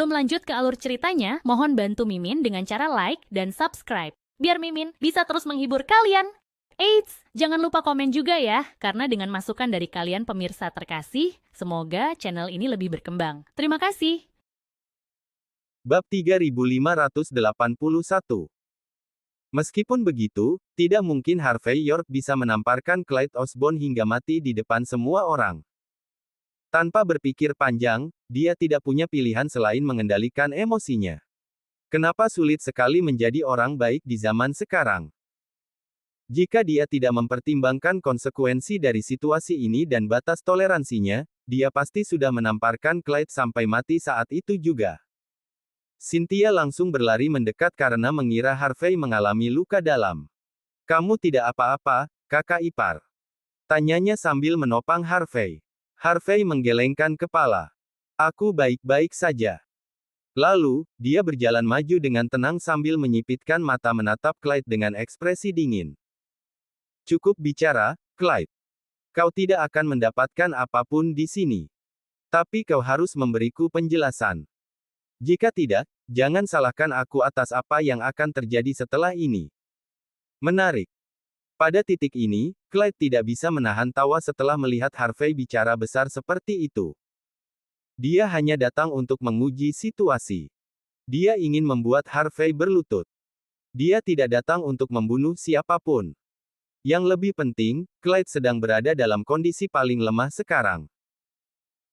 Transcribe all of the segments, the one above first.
Sebelum lanjut ke alur ceritanya, mohon bantu Mimin dengan cara like dan subscribe, biar Mimin bisa terus menghibur kalian. Eits, jangan lupa komen juga ya, karena dengan masukan dari kalian pemirsa terkasih, semoga channel ini lebih berkembang. Terima kasih. Bab 3581. Meskipun begitu, tidak mungkin Harvey York bisa menamparkan Clyde Osborne hingga mati di depan semua orang. Tanpa berpikir panjang, dia tidak punya pilihan selain mengendalikan emosinya. Kenapa sulit sekali menjadi orang baik di zaman sekarang? Jika dia tidak mempertimbangkan konsekuensi dari situasi ini dan batas toleransinya, dia pasti sudah menamparkan Clyde sampai mati saat itu juga. Cynthia langsung berlari mendekat karena mengira Harvey mengalami luka dalam. "Kamu tidak apa-apa, kakak ipar?" tanyanya sambil menopang Harvey. Harvey menggelengkan kepala. "Aku baik-baik saja." Lalu, dia berjalan maju dengan tenang sambil menyipitkan mata menatap Clyde dengan ekspresi dingin. "Cukup bicara, Clyde. Kau tidak akan mendapatkan apapun di sini. Tapi kau harus memberiku penjelasan. Jika tidak, jangan salahkan aku atas apa yang akan terjadi setelah ini." Menarik. Pada titik ini, Clyde tidak bisa menahan tawa setelah melihat Harvey bicara besar seperti itu. Dia hanya datang untuk menguji situasi. Dia ingin membuat Harvey berlutut. Dia tidak datang untuk membunuh siapapun. Yang lebih penting, Clyde sedang berada dalam kondisi paling lemah sekarang.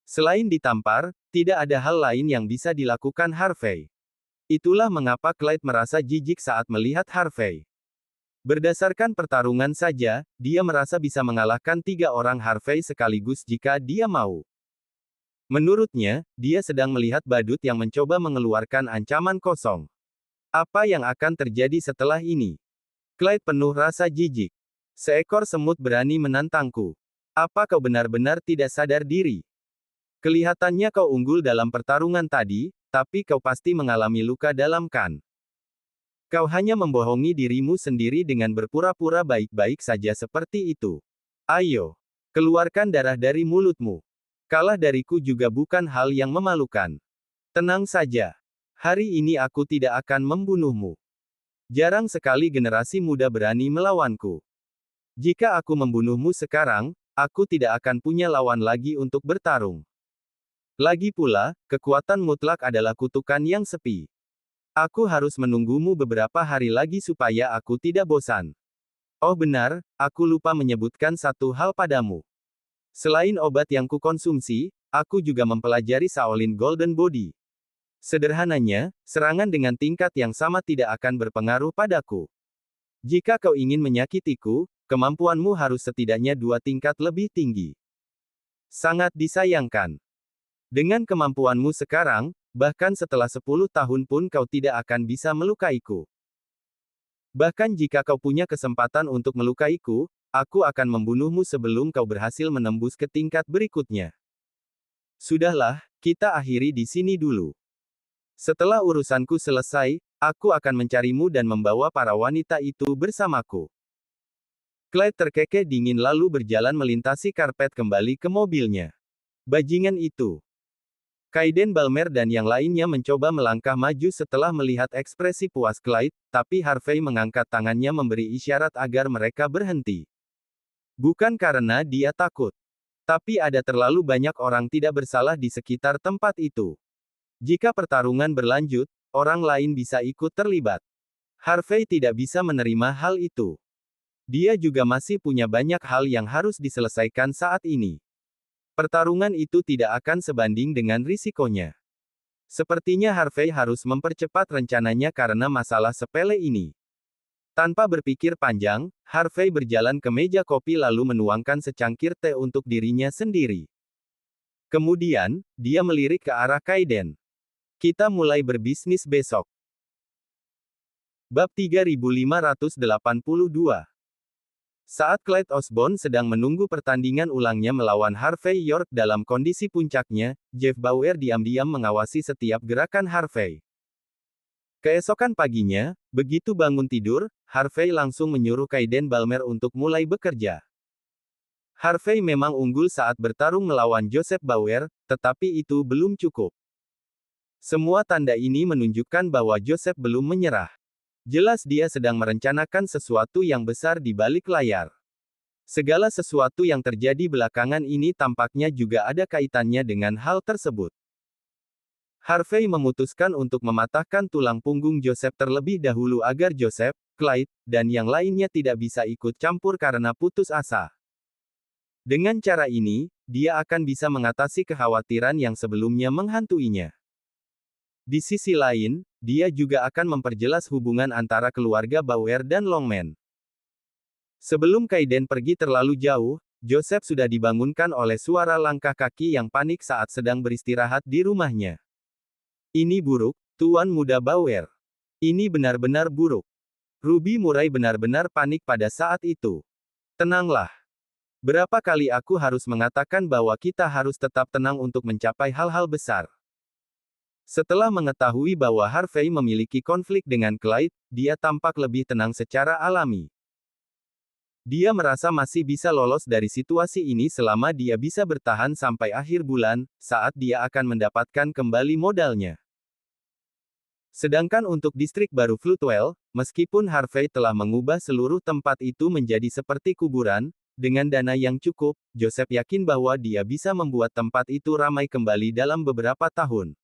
Selain ditampar, tidak ada hal lain yang bisa dilakukan Harvey. Itulah mengapa Clyde merasa jijik saat melihat Harvey. Berdasarkan pertarungan saja, dia merasa bisa mengalahkan 3 orang Harvey sekaligus jika dia mau. Menurutnya, dia sedang melihat badut yang mencoba mengeluarkan ancaman kosong. Apa yang akan terjadi setelah ini? Clyde penuh rasa jijik. "Seekor semut berani menantangku. Apa kau benar-benar tidak sadar diri? Kelihatannya kau unggul dalam pertarungan tadi, tapi kau pasti mengalami luka dalam kan? Kau hanya membohongi dirimu sendiri dengan berpura-pura baik-baik saja seperti itu. Ayo, keluarkan darah dari mulutmu. Kalah dariku juga bukan hal yang memalukan. Tenang saja. Hari ini aku tidak akan membunuhmu. Jarang sekali generasi muda berani melawanku. Jika aku membunuhmu sekarang, aku tidak akan punya lawan lagi untuk bertarung. Lagi pula, kekuatan mutlak adalah kutukan yang sepi. Aku harus menunggumu beberapa hari lagi supaya aku tidak bosan. Oh benar, aku lupa menyebutkan satu hal padamu. Selain obat yang kukonsumsi, aku juga mempelajari Shaolin Golden Body. Sederhananya, serangan dengan tingkat yang sama tidak akan berpengaruh padaku. Jika kau ingin menyakitiku, kemampuanmu harus setidaknya 2 tingkat lebih tinggi. Sangat disayangkan. Dengan kemampuanmu sekarang, bahkan setelah 10 tahun pun kau tidak akan bisa melukaiku. Bahkan jika kau punya kesempatan untuk melukaiku, aku akan membunuhmu sebelum kau berhasil menembus ke tingkat berikutnya. Sudahlah, kita akhiri di sini dulu. Setelah urusanku selesai, aku akan mencarimu dan membawa para wanita itu bersamaku. Clyde terkekeh dingin lalu berjalan melintasi karpet kembali ke mobilnya. Bajingan itu. Kaiden Balmer dan yang lainnya mencoba melangkah maju setelah melihat ekspresi puas Clyde, tapi Harvey mengangkat tangannya memberi isyarat agar mereka berhenti. Bukan karena dia takut. Tapi ada terlalu banyak orang tidak bersalah di sekitar tempat itu. Jika pertarungan berlanjut, orang lain bisa ikut terlibat. Harvey tidak bisa menerima hal itu. Dia juga masih punya banyak hal yang harus diselesaikan saat ini. Pertarungan itu tidak akan sebanding dengan risikonya. Sepertinya Harvey harus mempercepat rencananya karena masalah sepele ini. Tanpa berpikir panjang, Harvey berjalan ke meja kopi lalu menuangkan secangkir teh untuk dirinya sendiri. Kemudian, dia melirik ke arah Kaiden. "Kita mulai berbisnis besok." Bab 3582. Saat Clyde Osborne sedang menunggu pertandingan ulangnya melawan Harvey York dalam kondisi puncaknya, Jeff Bauer diam-diam mengawasi setiap gerakan Harvey. Keesokan paginya, begitu bangun tidur, Harvey langsung menyuruh Kaiden Balmer untuk mulai bekerja. Harvey memang unggul saat bertarung melawan Joseph Bauer, tetapi itu belum cukup. Semua tanda ini menunjukkan bahwa Joseph belum menyerah. Jelas dia sedang merencanakan sesuatu yang besar di balik layar. Segala sesuatu yang terjadi belakangan ini tampaknya juga ada kaitannya dengan hal tersebut. Harvey memutuskan untuk mematahkan tulang punggung Joseph terlebih dahulu agar Joseph, Clyde, dan yang lainnya tidak bisa ikut campur karena putus asa. Dengan cara ini, dia akan bisa mengatasi kekhawatiran yang sebelumnya menghantuinya. Di sisi lain, dia juga akan memperjelas hubungan antara keluarga Bauer dan Longman. Sebelum Kaiden pergi terlalu jauh, Joseph sudah dibangunkan oleh suara langkah kaki yang panik saat sedang beristirahat di rumahnya. Ini buruk, Tuan Muda Bauer. Ini benar-benar buruk. Ruby Murray benar-benar panik pada saat itu. Tenanglah. Berapa kali aku harus mengatakan bahwa kita harus tetap tenang untuk mencapai hal-hal besar. Setelah mengetahui bahwa Harvey memiliki konflik dengan Clyde, dia tampak lebih tenang secara alami. Dia merasa masih bisa lolos dari situasi ini selama dia bisa bertahan sampai akhir bulan, saat dia akan mendapatkan kembali modalnya. Sedangkan untuk distrik baru Floodwell, meskipun Harvey telah mengubah seluruh tempat itu menjadi seperti kuburan, dengan dana yang cukup, Joseph yakin bahwa dia bisa membuat tempat itu ramai kembali dalam beberapa tahun.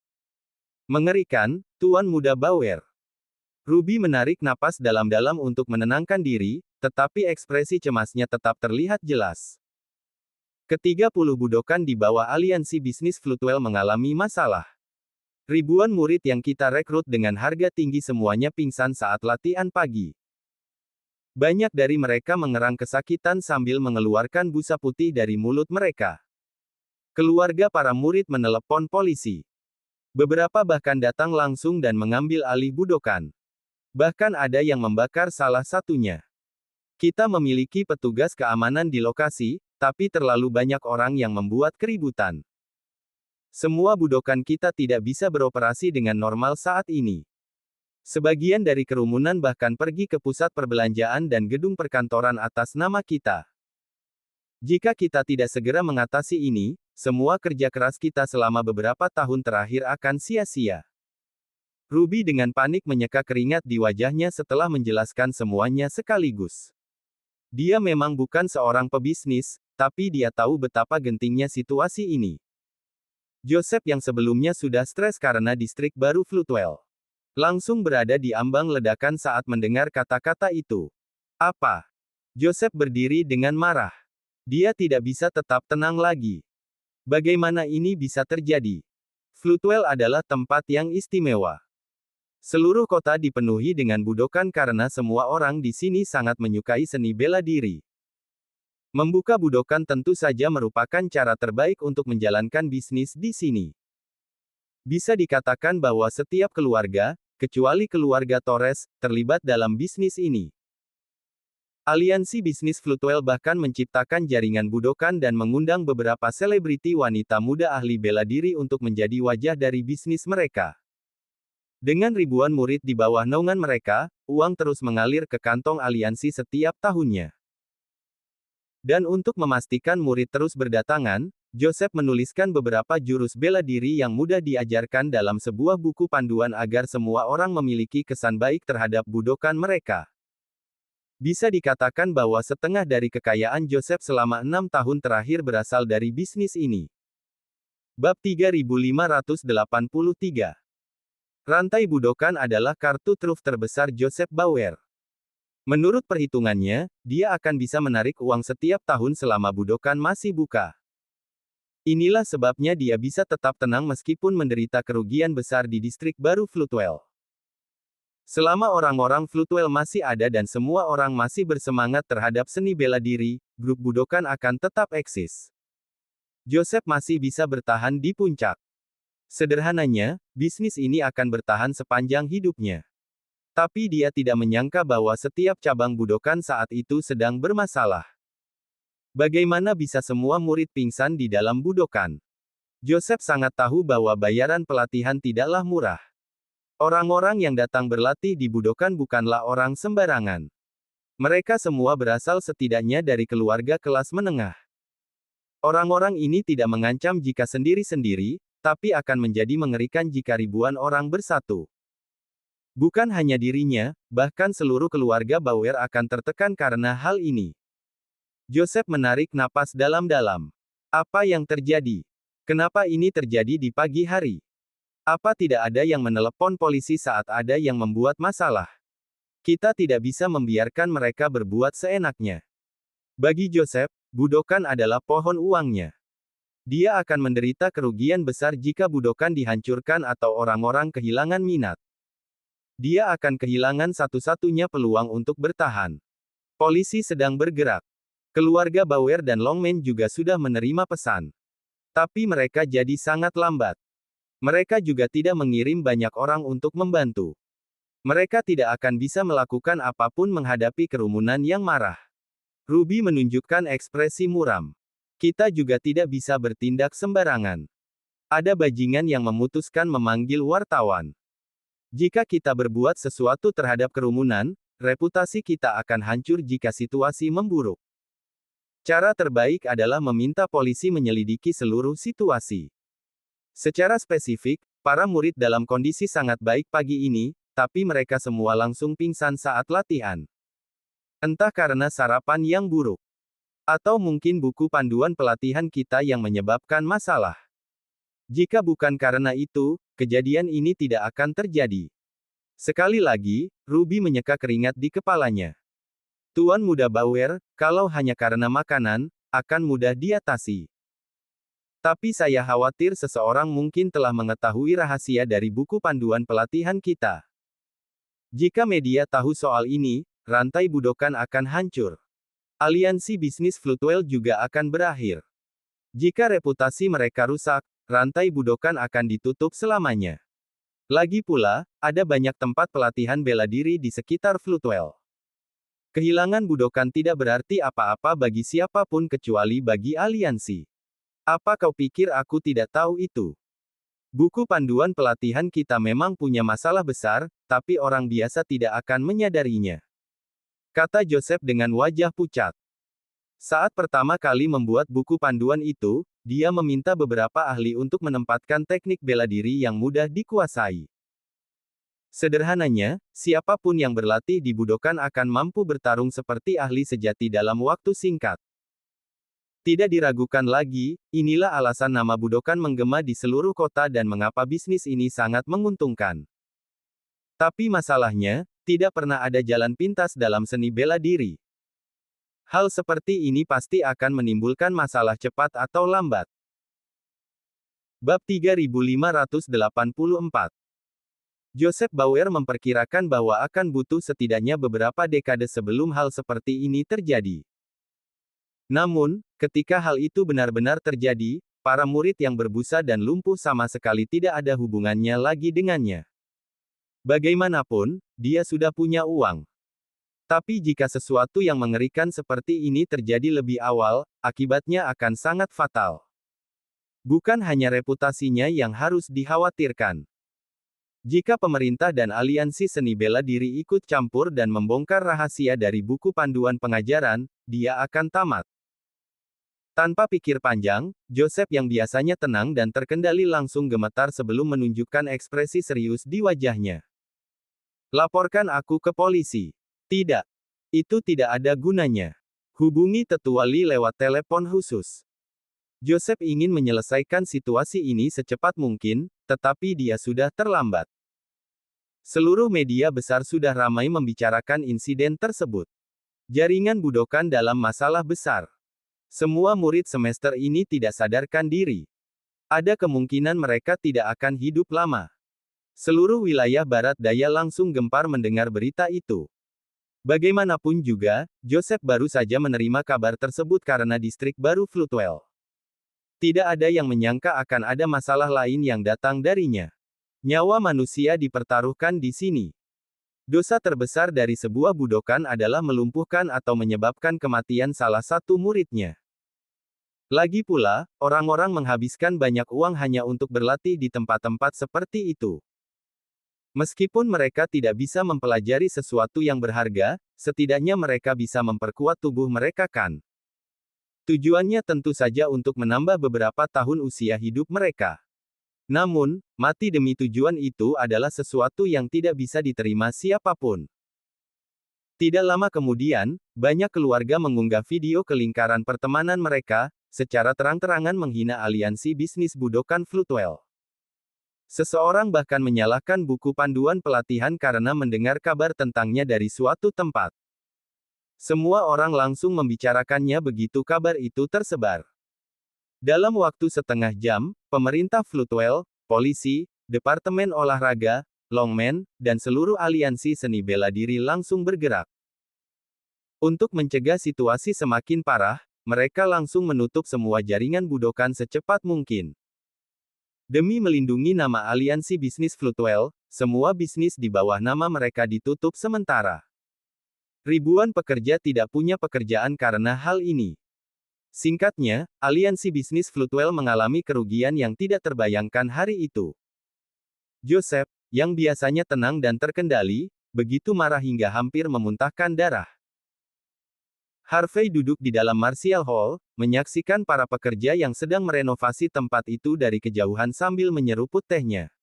Mengerikan, Tuan Muda Bauer. Ruby menarik napas dalam-dalam untuk menenangkan diri, tetapi ekspresi cemasnya tetap terlihat jelas. Ke-30 budokan di bawah aliansi bisnis Floodwell mengalami masalah. Ribuan murid yang kita rekrut dengan harga tinggi semuanya pingsan saat latihan pagi. Banyak dari mereka mengerang kesakitan sambil mengeluarkan busa putih dari mulut mereka. Keluarga para murid menelepon polisi. Beberapa bahkan datang langsung dan mengambil alih budokan. Bahkan ada yang membakar salah satunya. Kita memiliki petugas keamanan di lokasi, tapi terlalu banyak orang yang membuat keributan. Semua budokan kita tidak bisa beroperasi dengan normal saat ini. Sebagian dari kerumunan bahkan pergi ke pusat perbelanjaan dan gedung perkantoran atas nama kita. Jika kita tidak segera mengatasi ini, semua kerja keras kita selama beberapa tahun terakhir akan sia-sia. Ruby dengan panik menyeka keringat di wajahnya setelah menjelaskan semuanya sekaligus. Dia memang bukan seorang pebisnis, tapi dia tahu betapa gentingnya situasi ini. Joseph yang sebelumnya sudah stres karena distrik baru Floodwell, langsung berada di ambang ledakan saat mendengar kata-kata itu. Apa? Joseph berdiri dengan marah. Dia tidak bisa tetap tenang lagi. Bagaimana ini bisa terjadi? Floodwell adalah tempat yang istimewa. Seluruh kota dipenuhi dengan budokan karena semua orang di sini sangat menyukai seni bela diri. Membuka budokan tentu saja merupakan cara terbaik untuk menjalankan bisnis di sini. Bisa dikatakan bahwa setiap keluarga, kecuali keluarga Torres, terlibat dalam bisnis ini. Aliansi bisnis Floodwell bahkan menciptakan jaringan budokan dan mengundang beberapa selebriti wanita muda ahli bela diri untuk menjadi wajah dari bisnis mereka. Dengan ribuan murid di bawah naungan mereka, uang terus mengalir ke kantong aliansi setiap tahunnya. Dan untuk memastikan murid terus berdatangan, Joseph menuliskan beberapa jurus bela diri yang mudah diajarkan dalam sebuah buku panduan agar semua orang memiliki kesan baik terhadap budokan mereka. Bisa dikatakan bahwa setengah dari kekayaan Joseph selama 6 tahun terakhir berasal dari bisnis ini. Bab 3583. Rantai budokan adalah kartu truf terbesar Joseph Bauer. Menurut perhitungannya, dia akan bisa menarik uang setiap tahun selama budokan masih buka. Inilah sebabnya dia bisa tetap tenang meskipun menderita kerugian besar di distrik baru Floodwell. Selama orang-orang Floodwell masih ada dan semua orang masih bersemangat terhadap seni bela diri, grup budokan akan tetap eksis. Joseph masih bisa bertahan di puncak. Sederhananya, bisnis ini akan bertahan sepanjang hidupnya. Tapi dia tidak menyangka bahwa setiap cabang budokan saat itu sedang bermasalah. Bagaimana bisa semua murid pingsan di dalam budokan? Joseph sangat tahu bahwa bayaran pelatihan tidaklah murah. Orang-orang yang datang berlatih di budokan bukanlah orang sembarangan. Mereka semua berasal setidaknya dari keluarga kelas menengah. Orang-orang ini tidak mengancam jika sendiri-sendiri, tapi akan menjadi mengerikan jika ribuan orang bersatu. Bukan hanya dirinya, bahkan seluruh keluarga Bauer akan tertekan karena hal ini. Joseph menarik napas dalam-dalam. Apa yang terjadi? Kenapa ini terjadi di pagi hari? Apa tidak ada yang menelepon polisi saat ada yang membuat masalah? Kita tidak bisa membiarkan mereka berbuat seenaknya. Bagi Joseph, Budokan adalah pohon uangnya. Dia akan menderita kerugian besar jika Budokan dihancurkan atau orang-orang kehilangan minat. Dia akan kehilangan satu-satunya peluang untuk bertahan. Polisi sedang bergerak. Keluarga Bauer dan Longman juga sudah menerima pesan. Tapi mereka jadi sangat lambat. Mereka juga tidak mengirim banyak orang untuk membantu. Mereka tidak akan bisa melakukan apapun menghadapi kerumunan yang marah. Ruby menunjukkan ekspresi muram. Kita juga tidak bisa bertindak sembarangan. Ada bajingan yang memutuskan memanggil wartawan. Jika kita berbuat sesuatu terhadap kerumunan, reputasi kita akan hancur jika situasi memburuk. Cara terbaik adalah meminta polisi menyelidiki seluruh situasi. Secara spesifik, para murid dalam kondisi sangat baik pagi ini, tapi mereka semua langsung pingsan saat latihan. Entah karena sarapan yang buruk. Atau mungkin buku panduan pelatihan kita yang menyebabkan masalah. Jika bukan karena itu, kejadian ini tidak akan terjadi. Sekali lagi, Ruby menyeka keringat di kepalanya. Tuan Muda Bauer, kalau hanya karena makanan, akan mudah diatasi. Tapi saya khawatir seseorang mungkin telah mengetahui rahasia dari buku panduan pelatihan kita. Jika media tahu soal ini, rantai Budokan akan hancur. Aliansi bisnis Floodwell juga akan berakhir. Jika reputasi mereka rusak, rantai Budokan akan ditutup selamanya. Lagi pula, ada banyak tempat pelatihan bela diri di sekitar Floodwell. Kehilangan Budokan tidak berarti apa-apa bagi siapapun kecuali bagi aliansi. Apa kau pikir aku tidak tahu itu? Buku panduan pelatihan kita memang punya masalah besar, tapi orang biasa tidak akan menyadarinya. Kata Joseph dengan wajah pucat. Saat pertama kali membuat buku panduan itu, dia meminta beberapa ahli untuk menempatkan teknik bela diri yang mudah dikuasai. Sederhananya, siapapun yang berlatih di Budokan akan mampu bertarung seperti ahli sejati dalam waktu singkat. Tidak diragukan lagi, inilah alasan nama Budokan menggema di seluruh kota dan mengapa bisnis ini sangat menguntungkan. Tapi masalahnya, tidak pernah ada jalan pintas dalam seni bela diri. Hal seperti ini pasti akan menimbulkan masalah cepat atau lambat. Bab 3584. Joseph Bauer memperkirakan bahwa akan butuh setidaknya beberapa dekade sebelum hal seperti ini terjadi. Namun, ketika hal itu benar-benar terjadi, para murid yang berbusa dan lumpuh sama sekali tidak ada hubungannya lagi dengannya. Bagaimanapun, dia sudah punya uang. Tapi jika sesuatu yang mengerikan seperti ini terjadi lebih awal, akibatnya akan sangat fatal. Bukan hanya reputasinya yang harus dikhawatirkan. Jika pemerintah dan aliansi seni bela diri ikut campur dan membongkar rahasia dari buku panduan pengajaran, dia akan tamat. Tanpa pikir panjang, Joseph yang biasanya tenang dan terkendali langsung gemetar sebelum menunjukkan ekspresi serius di wajahnya. Laporkan aku ke polisi. Tidak. Itu tidak ada gunanya. Hubungi Tetua Lee lewat telepon khusus. Joseph ingin menyelesaikan situasi ini secepat mungkin, tetapi dia sudah terlambat. Seluruh media besar sudah ramai membicarakan insiden tersebut. Jaringan Budokan dalam masalah besar. Semua murid semester ini tidak sadarkan diri. Ada kemungkinan mereka tidak akan hidup lama. Seluruh wilayah barat daya langsung gempar mendengar berita itu. Bagaimanapun juga, Joseph baru saja menerima kabar tersebut karena distrik baru Floodwell. Tidak ada yang menyangka akan ada masalah lain yang datang darinya. Nyawa manusia dipertaruhkan di sini. Dosa terbesar dari sebuah Budokan adalah melumpuhkan atau menyebabkan kematian salah satu muridnya. Lagi pula, orang-orang menghabiskan banyak uang hanya untuk berlatih di tempat-tempat seperti itu. Meskipun mereka tidak bisa mempelajari sesuatu yang berharga, setidaknya mereka bisa memperkuat tubuh mereka kan. Tujuannya tentu saja untuk menambah beberapa tahun usia hidup mereka. Namun, mati demi tujuan itu adalah sesuatu yang tidak bisa diterima siapapun. Tidak lama kemudian, banyak keluarga mengunggah video ke lingkaran pertemanan mereka, secara terang-terangan menghina aliansi bisnis budokan Floodwell. Seseorang bahkan menyalahkan buku panduan pelatihan karena mendengar kabar tentangnya dari suatu tempat. Semua orang langsung membicarakannya begitu kabar itu tersebar. Dalam waktu setengah jam, pemerintah Floodwell, polisi, departemen olahraga, Longman, dan seluruh aliansi seni bela diri langsung bergerak. Untuk mencegah situasi semakin parah, mereka langsung menutup semua jaringan budokan secepat mungkin. Demi melindungi nama aliansi bisnis Floodwell, semua bisnis di bawah nama mereka ditutup sementara. Ribuan pekerja tidak punya pekerjaan karena hal ini. Singkatnya, aliansi bisnis Floodwell mengalami kerugian yang tidak terbayangkan hari itu. Joseph, yang biasanya tenang dan terkendali, begitu marah hingga hampir memuntahkan darah. Harvey duduk di dalam Martial Hall, menyaksikan para pekerja yang sedang merenovasi tempat itu dari kejauhan sambil menyeruput tehnya.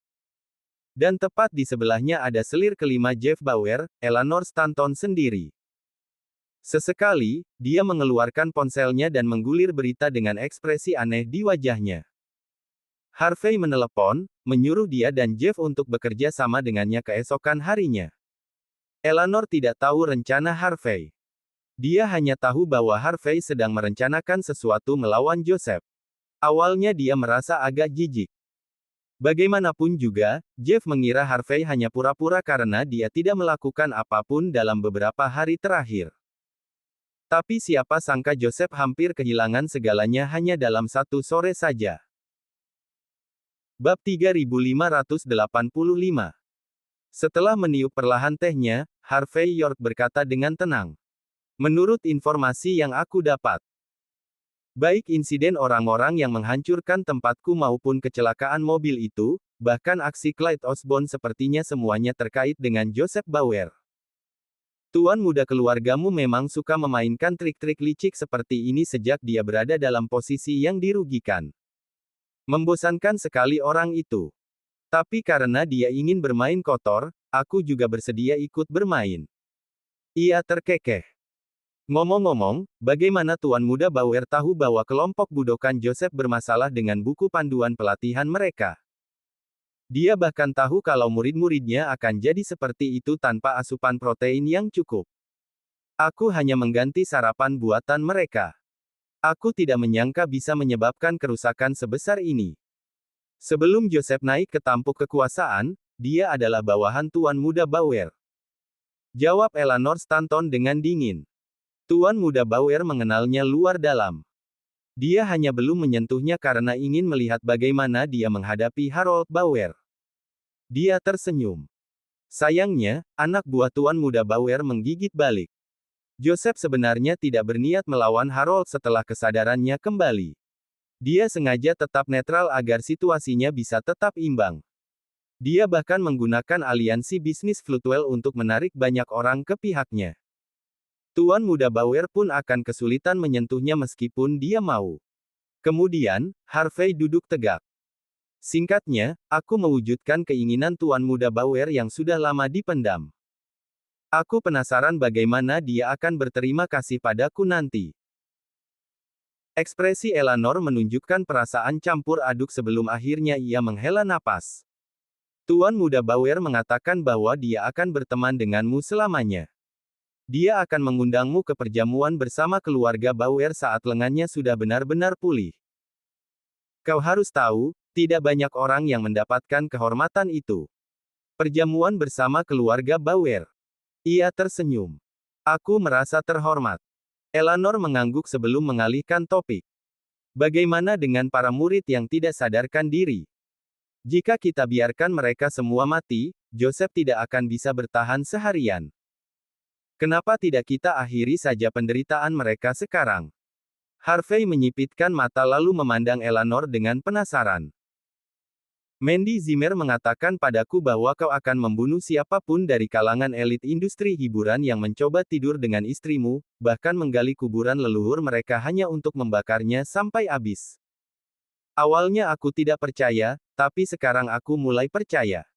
Dan tepat di sebelahnya ada selir kelima Jeff Bauer, Eleanor Stanton sendiri. Sesekali, dia mengeluarkan ponselnya dan menggulir berita dengan ekspresi aneh di wajahnya. Harvey menelepon, menyuruh dia dan Jeff untuk bekerja sama dengannya keesokan harinya. Eleanor tidak tahu rencana Harvey. Dia hanya tahu bahwa Harvey sedang merencanakan sesuatu melawan Joseph. Awalnya dia merasa agak jijik. Bagaimanapun juga, Jeff mengira Harvey hanya pura-pura karena dia tidak melakukan apapun dalam beberapa hari terakhir. Tapi siapa sangka Joseph hampir kehilangan segalanya hanya dalam satu sore saja. Bab 3585. Setelah meniup perlahan tehnya, Harvey York berkata dengan tenang. Menurut informasi yang aku dapat, baik insiden orang-orang yang menghancurkan tempatku maupun kecelakaan mobil itu, bahkan aksi Clyde Osborne sepertinya semuanya terkait dengan Joseph Bauer. Tuan muda keluargamu memang suka memainkan trik-trik licik seperti ini sejak dia berada dalam posisi yang dirugikan. Membosankan sekali orang itu. Tapi karena dia ingin bermain kotor, aku juga bersedia ikut bermain. Ia terkekeh. Ngomong-ngomong, bagaimana Tuan Muda Bauer tahu bahwa kelompok budokan Joseph bermasalah dengan buku panduan pelatihan mereka? Dia bahkan tahu kalau murid-muridnya akan jadi seperti itu tanpa asupan protein yang cukup. Aku hanya mengganti sarapan buatan mereka. Aku tidak menyangka bisa menyebabkan kerusakan sebesar ini. Sebelum Joseph naik ke tampuk kekuasaan, dia adalah bawahan Tuan Muda Bauer. Jawab Eleanor Stanton dengan dingin. Tuan Muda Bauer mengenalnya luar dalam. Dia hanya belum menyentuhnya karena ingin melihat bagaimana dia menghadapi Harold Bauer. Dia tersenyum. Sayangnya, anak buah Tuan Muda Bauer menggigit balik. Joseph sebenarnya tidak berniat melawan Harold setelah kesadarannya kembali. Dia sengaja tetap netral agar situasinya bisa tetap imbang. Dia bahkan menggunakan aliansi bisnis Floodwell untuk menarik banyak orang ke pihaknya. Tuan Muda Bauer pun akan kesulitan menyentuhnya meskipun dia mau. Kemudian, Harvey duduk tegak. Singkatnya, aku mewujudkan keinginan Tuan Muda Bauer yang sudah lama dipendam. Aku penasaran bagaimana dia akan berterima kasih padaku nanti. Ekspresi Eleanor menunjukkan perasaan campur aduk sebelum akhirnya ia menghela napas. Tuan Muda Bauer mengatakan bahwa dia akan berteman denganmu selamanya. Dia akan mengundangmu ke perjamuan bersama keluarga Bauer saat lengannya sudah benar-benar pulih. Kau harus tahu, tidak banyak orang yang mendapatkan kehormatan itu. Perjamuan bersama keluarga Bauer. Ia tersenyum. Aku merasa terhormat. Eleanor mengangguk sebelum mengalihkan topik. Bagaimana dengan para murid yang tidak sadarkan diri? Jika kita biarkan mereka semua mati, Joseph tidak akan bisa bertahan seharian. Kenapa tidak kita akhiri saja penderitaan mereka sekarang? Harvey menyipitkan mata lalu memandang Eleanor dengan penasaran. Mandy Zimmer mengatakan padaku bahwa kau akan membunuh siapapun dari kalangan elit industri hiburan yang mencoba tidur dengan istrimu, bahkan menggali kuburan leluhur mereka hanya untuk membakarnya sampai habis. Awalnya aku tidak percaya, tapi sekarang aku mulai percaya.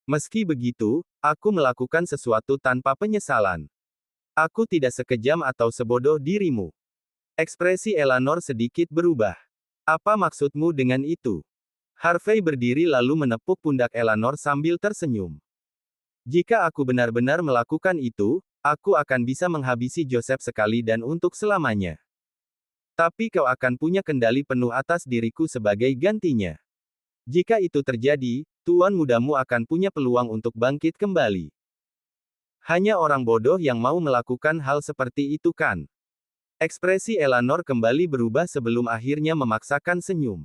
Meski begitu, aku melakukan sesuatu tanpa penyesalan. Aku tidak sekejam atau sebodoh dirimu. Ekspresi Eleanor sedikit berubah. Apa maksudmu dengan itu? Harvey berdiri lalu menepuk pundak Eleanor sambil tersenyum. Jika aku benar-benar melakukan itu, aku akan bisa menghabisi Joseph sekali dan untuk selamanya. Tapi kau akan punya kendali penuh atas diriku sebagai gantinya. Jika itu terjadi, tuan mudamu akan punya peluang untuk bangkit kembali. Hanya orang bodoh yang mau melakukan hal seperti itu kan? Ekspresi Eleanor kembali berubah sebelum akhirnya memaksakan senyum.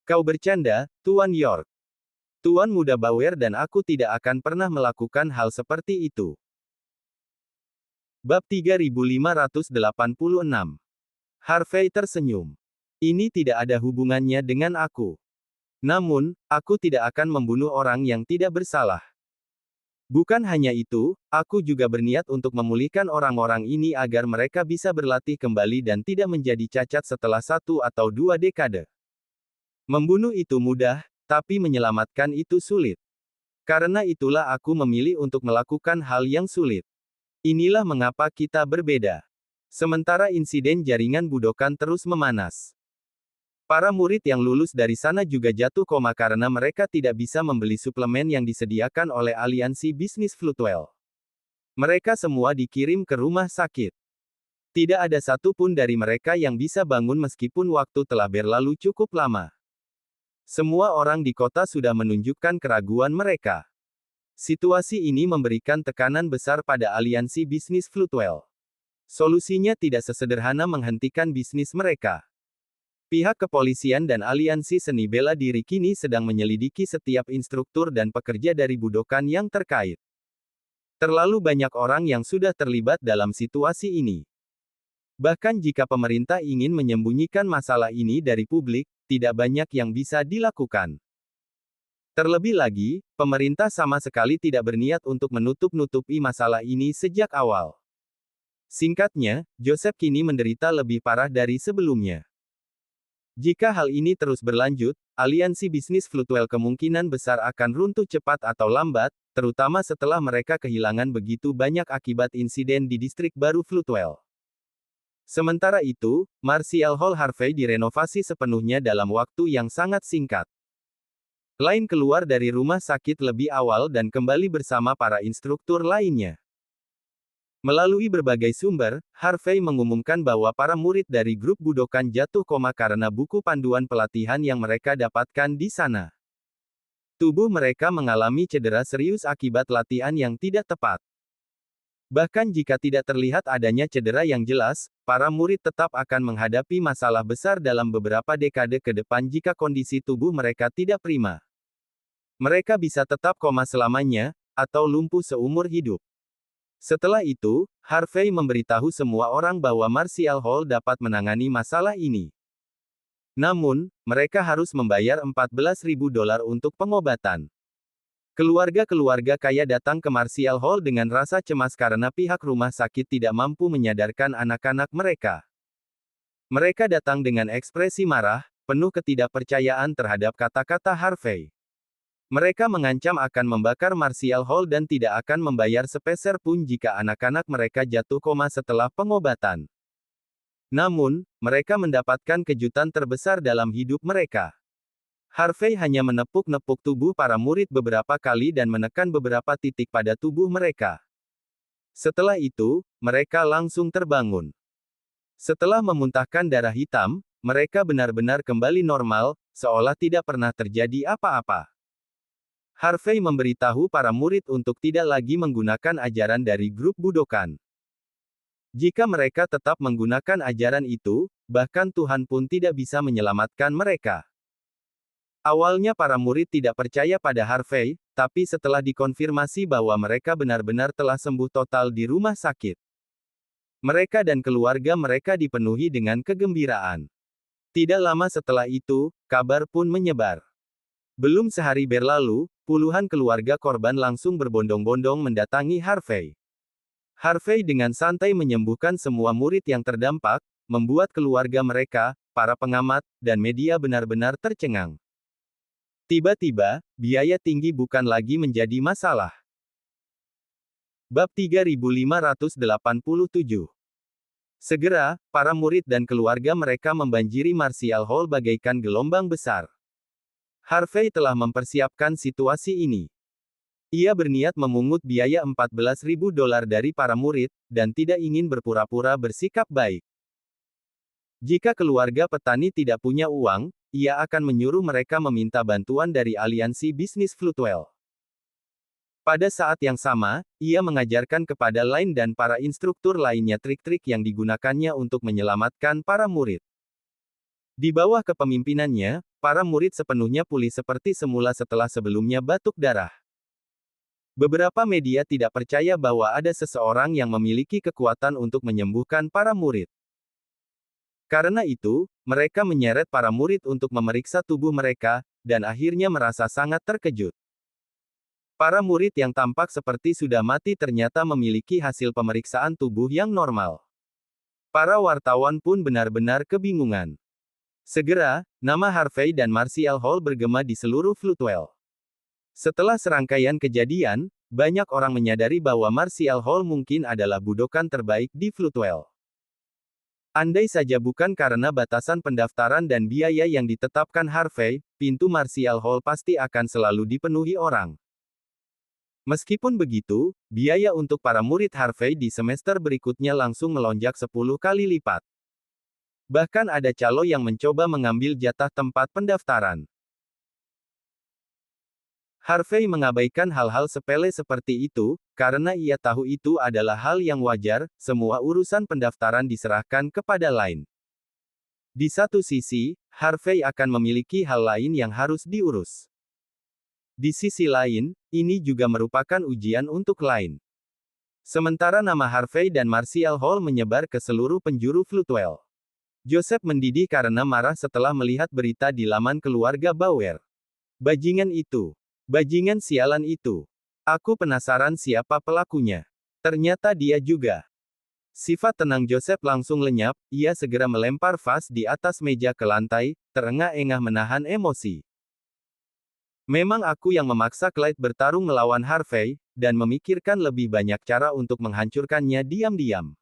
Kau bercanda, Tuan York. Tuan muda Bauer dan aku tidak akan pernah melakukan hal seperti itu. Bab 3586. Harvey tersenyum. Ini tidak ada hubungannya dengan aku. Namun, aku tidak akan membunuh orang yang tidak bersalah. Bukan hanya itu, aku juga berniat untuk memulihkan orang-orang ini agar mereka bisa berlatih kembali dan tidak menjadi cacat setelah 1 atau 2 dekade. Membunuh itu mudah, tapi menyelamatkan itu sulit. Karena itulah aku memilih untuk melakukan hal yang sulit. Inilah mengapa kita berbeda. Sementara insiden jaringan budokan terus memanas. Para murid yang lulus dari sana juga jatuh koma karena mereka tidak bisa membeli suplemen yang disediakan oleh aliansi bisnis Floodwell. Mereka semua dikirim ke rumah sakit. Tidak ada satupun dari mereka yang bisa bangun meskipun waktu telah berlalu cukup lama. Semua orang di kota sudah menunjukkan keraguan mereka. Situasi ini memberikan tekanan besar pada aliansi bisnis Floodwell. Solusinya tidak sesederhana menghentikan bisnis mereka. Pihak kepolisian dan aliansi seni bela diri kini sedang menyelidiki setiap instruktur dan pekerja dari budokan yang terkait. Terlalu banyak orang yang sudah terlibat dalam situasi ini. Bahkan jika pemerintah ingin menyembunyikan masalah ini dari publik, tidak banyak yang bisa dilakukan. Terlebih lagi, pemerintah sama sekali tidak berniat untuk menutup-nutupi masalah ini sejak awal. Singkatnya, Joseph kini menderita lebih parah dari sebelumnya. Jika hal ini terus berlanjut, aliansi bisnis Floodwell kemungkinan besar akan runtuh cepat atau lambat, terutama setelah mereka kehilangan begitu banyak akibat insiden di distrik baru Floodwell. Sementara itu, Martial Hall Harvey direnovasi sepenuhnya dalam waktu yang sangat singkat. Lain keluar dari rumah sakit lebih awal dan kembali bersama para instruktur lainnya. Melalui berbagai sumber, Harvey mengumumkan bahwa para murid dari grup budokan jatuh koma karena buku panduan pelatihan yang mereka dapatkan di sana. Tubuh mereka mengalami cedera serius akibat latihan yang tidak tepat. Bahkan jika tidak terlihat adanya cedera yang jelas, para murid tetap akan menghadapi masalah besar dalam beberapa dekade ke depan jika kondisi tubuh mereka tidak prima. Mereka bisa tetap koma selamanya, atau lumpuh seumur hidup. Setelah itu, Harvey memberitahu semua orang bahwa Martial Hall dapat menangani masalah ini. Namun, mereka harus membayar $14.000 untuk pengobatan. Keluarga-keluarga kaya datang ke Martial Hall dengan rasa cemas karena pihak rumah sakit tidak mampu menyadarkan anak-anak mereka. Mereka datang dengan ekspresi marah, penuh ketidakpercayaan terhadap kata-kata Harvey. Mereka mengancam akan membakar Martial Hall dan tidak akan membayar sepeser pun jika anak-anak mereka jatuh koma setelah pengobatan. Namun, mereka mendapatkan kejutan terbesar dalam hidup mereka. Harvey hanya menepuk-nepuk tubuh para murid beberapa kali dan menekan beberapa titik pada tubuh mereka. Setelah itu, mereka langsung terbangun. Setelah memuntahkan darah hitam, mereka benar-benar kembali normal, seolah tidak pernah terjadi apa-apa. Harvey memberitahu para murid untuk tidak lagi menggunakan ajaran dari grup budokan. Jika mereka tetap menggunakan ajaran itu, bahkan Tuhan pun tidak bisa menyelamatkan mereka. Awalnya para murid tidak percaya pada Harvey, tapi setelah dikonfirmasi bahwa mereka benar-benar telah sembuh total di rumah sakit, mereka dan keluarga mereka dipenuhi dengan kegembiraan. Tidak lama setelah itu, kabar pun menyebar. Belum sehari berlalu, puluhan keluarga korban langsung berbondong-bondong mendatangi Harvey. Harvey dengan santai menyembuhkan semua murid yang terdampak, membuat keluarga mereka, para pengamat, dan media benar-benar tercengang. Tiba-tiba, biaya tinggi bukan lagi menjadi masalah. Bab 3587. Segera, para murid dan keluarga mereka membanjiri Martial Hall bagaikan gelombang besar. Harvey telah mempersiapkan situasi ini. Ia berniat memungut biaya $14.000 dari para murid, dan tidak ingin berpura-pura bersikap baik. Jika keluarga petani tidak punya uang, ia akan menyuruh mereka meminta bantuan dari aliansi bisnis Floodwell. Pada saat yang sama, ia mengajarkan kepada Lane dan para instruktur lainnya trik-trik yang digunakannya untuk menyelamatkan para murid. Di bawah kepemimpinannya, para murid sepenuhnya pulih seperti semula setelah sebelumnya batuk darah. Beberapa media tidak percaya bahwa ada seseorang yang memiliki kekuatan untuk menyembuhkan para murid. Karena itu, mereka menyeret para murid untuk memeriksa tubuh mereka, dan akhirnya merasa sangat terkejut. Para murid yang tampak seperti sudah mati ternyata memiliki hasil pemeriksaan tubuh yang normal. Para wartawan pun benar-benar kebingungan. Segera, nama Harvey dan Martial Hall bergema di seluruh Floodwell. Setelah serangkaian kejadian, banyak orang menyadari bahwa Martial Hall mungkin adalah budokan terbaik di Floodwell. Andai saja bukan karena batasan pendaftaran dan biaya yang ditetapkan Harvey, pintu Martial Hall pasti akan selalu dipenuhi orang. Meskipun begitu, biaya untuk para murid Harvey di semester berikutnya langsung melonjak 10 kali lipat. Bahkan ada calo yang mencoba mengambil jatah tempat pendaftaran. Harvey mengabaikan hal-hal sepele seperti itu, karena ia tahu itu adalah hal yang wajar, semua urusan pendaftaran diserahkan kepada Lane. Di satu sisi, Harvey akan memiliki hal lain yang harus diurus. Di sisi lain, ini juga merupakan ujian untuk Lane. Sementara nama Harvey dan Martial Hall menyebar ke seluruh penjuru Floodwell. Joseph mendidih karena marah setelah melihat berita di laman keluarga Bauer. Bajingan itu. Bajingan sialan itu. Aku penasaran siapa pelakunya. Ternyata dia juga. Sifat tenang Joseph langsung lenyap, ia segera melempar vas di atas meja ke lantai, terengah-engah menahan emosi. Memang aku yang memaksa Clyde bertarung melawan Harvey, dan memikirkan lebih banyak cara untuk menghancurkannya diam-diam.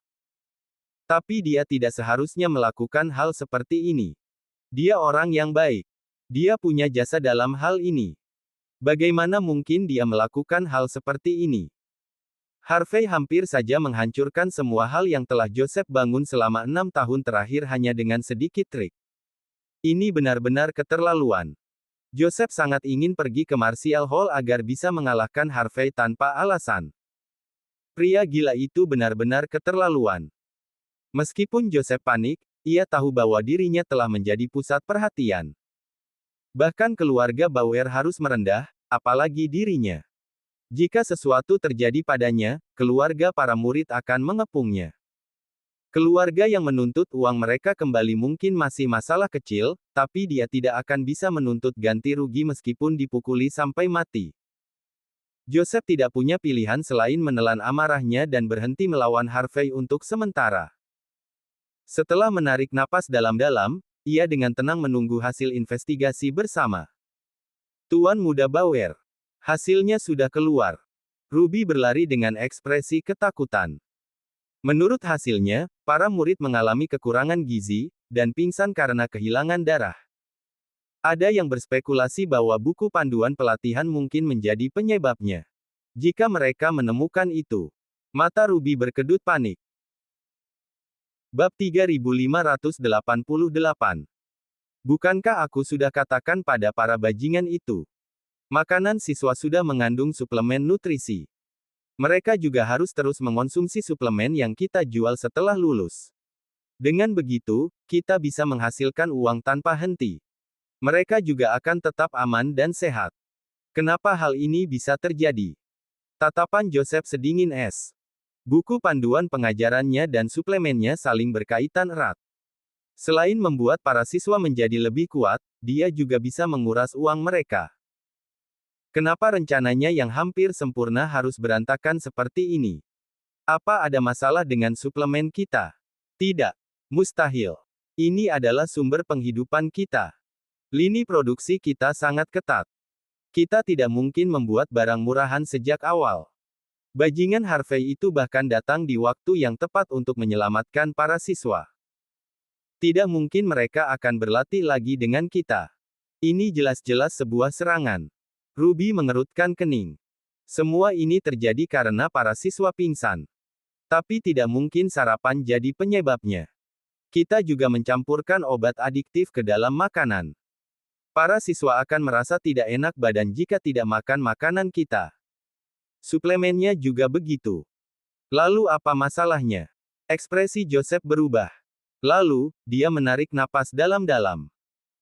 Tapi dia tidak seharusnya melakukan hal seperti ini. Dia orang yang baik. Dia punya jasa dalam hal ini. Bagaimana mungkin dia melakukan hal seperti ini? Harvey hampir saja menghancurkan semua hal yang telah Joseph bangun selama 6 tahun terakhir hanya dengan sedikit trik. Ini benar-benar keterlaluan. Joseph sangat ingin pergi ke Martial Hall agar bisa mengalahkan Harvey tanpa alasan. Pria gila itu benar-benar keterlaluan. Meskipun Joseph panik, ia tahu bahwa dirinya telah menjadi pusat perhatian. Bahkan keluarga Bauer harus merendah, apalagi dirinya. Jika sesuatu terjadi padanya, keluarga para murid akan mengepungnya. Keluarga yang menuntut uang mereka kembali mungkin masih masalah kecil, tapi dia tidak akan bisa menuntut ganti rugi meskipun dipukuli sampai mati. Joseph tidak punya pilihan selain menelan amarahnya dan berhenti melawan Harvey untuk sementara. Setelah menarik napas dalam-dalam, ia dengan tenang menunggu hasil investigasi bersama Tuan Muda Bauer. Hasilnya sudah keluar. Ruby berlari dengan ekspresi ketakutan. Menurut hasilnya, para murid mengalami kekurangan gizi, dan pingsan karena kehilangan darah. Ada yang berspekulasi bahwa buku panduan pelatihan mungkin menjadi penyebabnya. Jika mereka menemukan itu, mata Ruby berkedut panik. Bab 3588. Bukankah aku sudah katakan pada para bajingan itu? Makanan siswa sudah mengandung suplemen nutrisi. Mereka juga harus terus mengonsumsi suplemen yang kita jual setelah lulus. Dengan begitu, kita bisa menghasilkan uang tanpa henti. Mereka juga akan tetap aman dan sehat. Kenapa hal ini bisa terjadi? Tatapan Joseph sedingin es. Buku panduan pengajarannya dan suplemennya saling berkaitan erat. Selain membuat para siswa menjadi lebih kuat, dia juga bisa menguras uang mereka. Kenapa rencananya yang hampir sempurna harus berantakan seperti ini? Apa ada masalah dengan suplemen kita? Tidak. Mustahil. Ini adalah sumber penghidupan kita. Lini produksi kita sangat ketat. Kita tidak mungkin membuat barang murahan sejak awal. Bajingan Harvey itu bahkan datang di waktu yang tepat untuk menyelamatkan para siswa. Tidak mungkin mereka akan berlatih lagi dengan kita. Ini jelas-jelas sebuah serangan. Ruby mengerutkan kening. Semua ini terjadi karena para siswa pingsan. Tapi tidak mungkin sarapan jadi penyebabnya. Kita juga mencampurkan obat adiktif ke dalam makanan. Para siswa akan merasa tidak enak badan jika tidak makan makanan kita. Suplemennya juga begitu. Lalu apa masalahnya? Ekspresi Joseph berubah. Lalu, dia menarik napas dalam-dalam.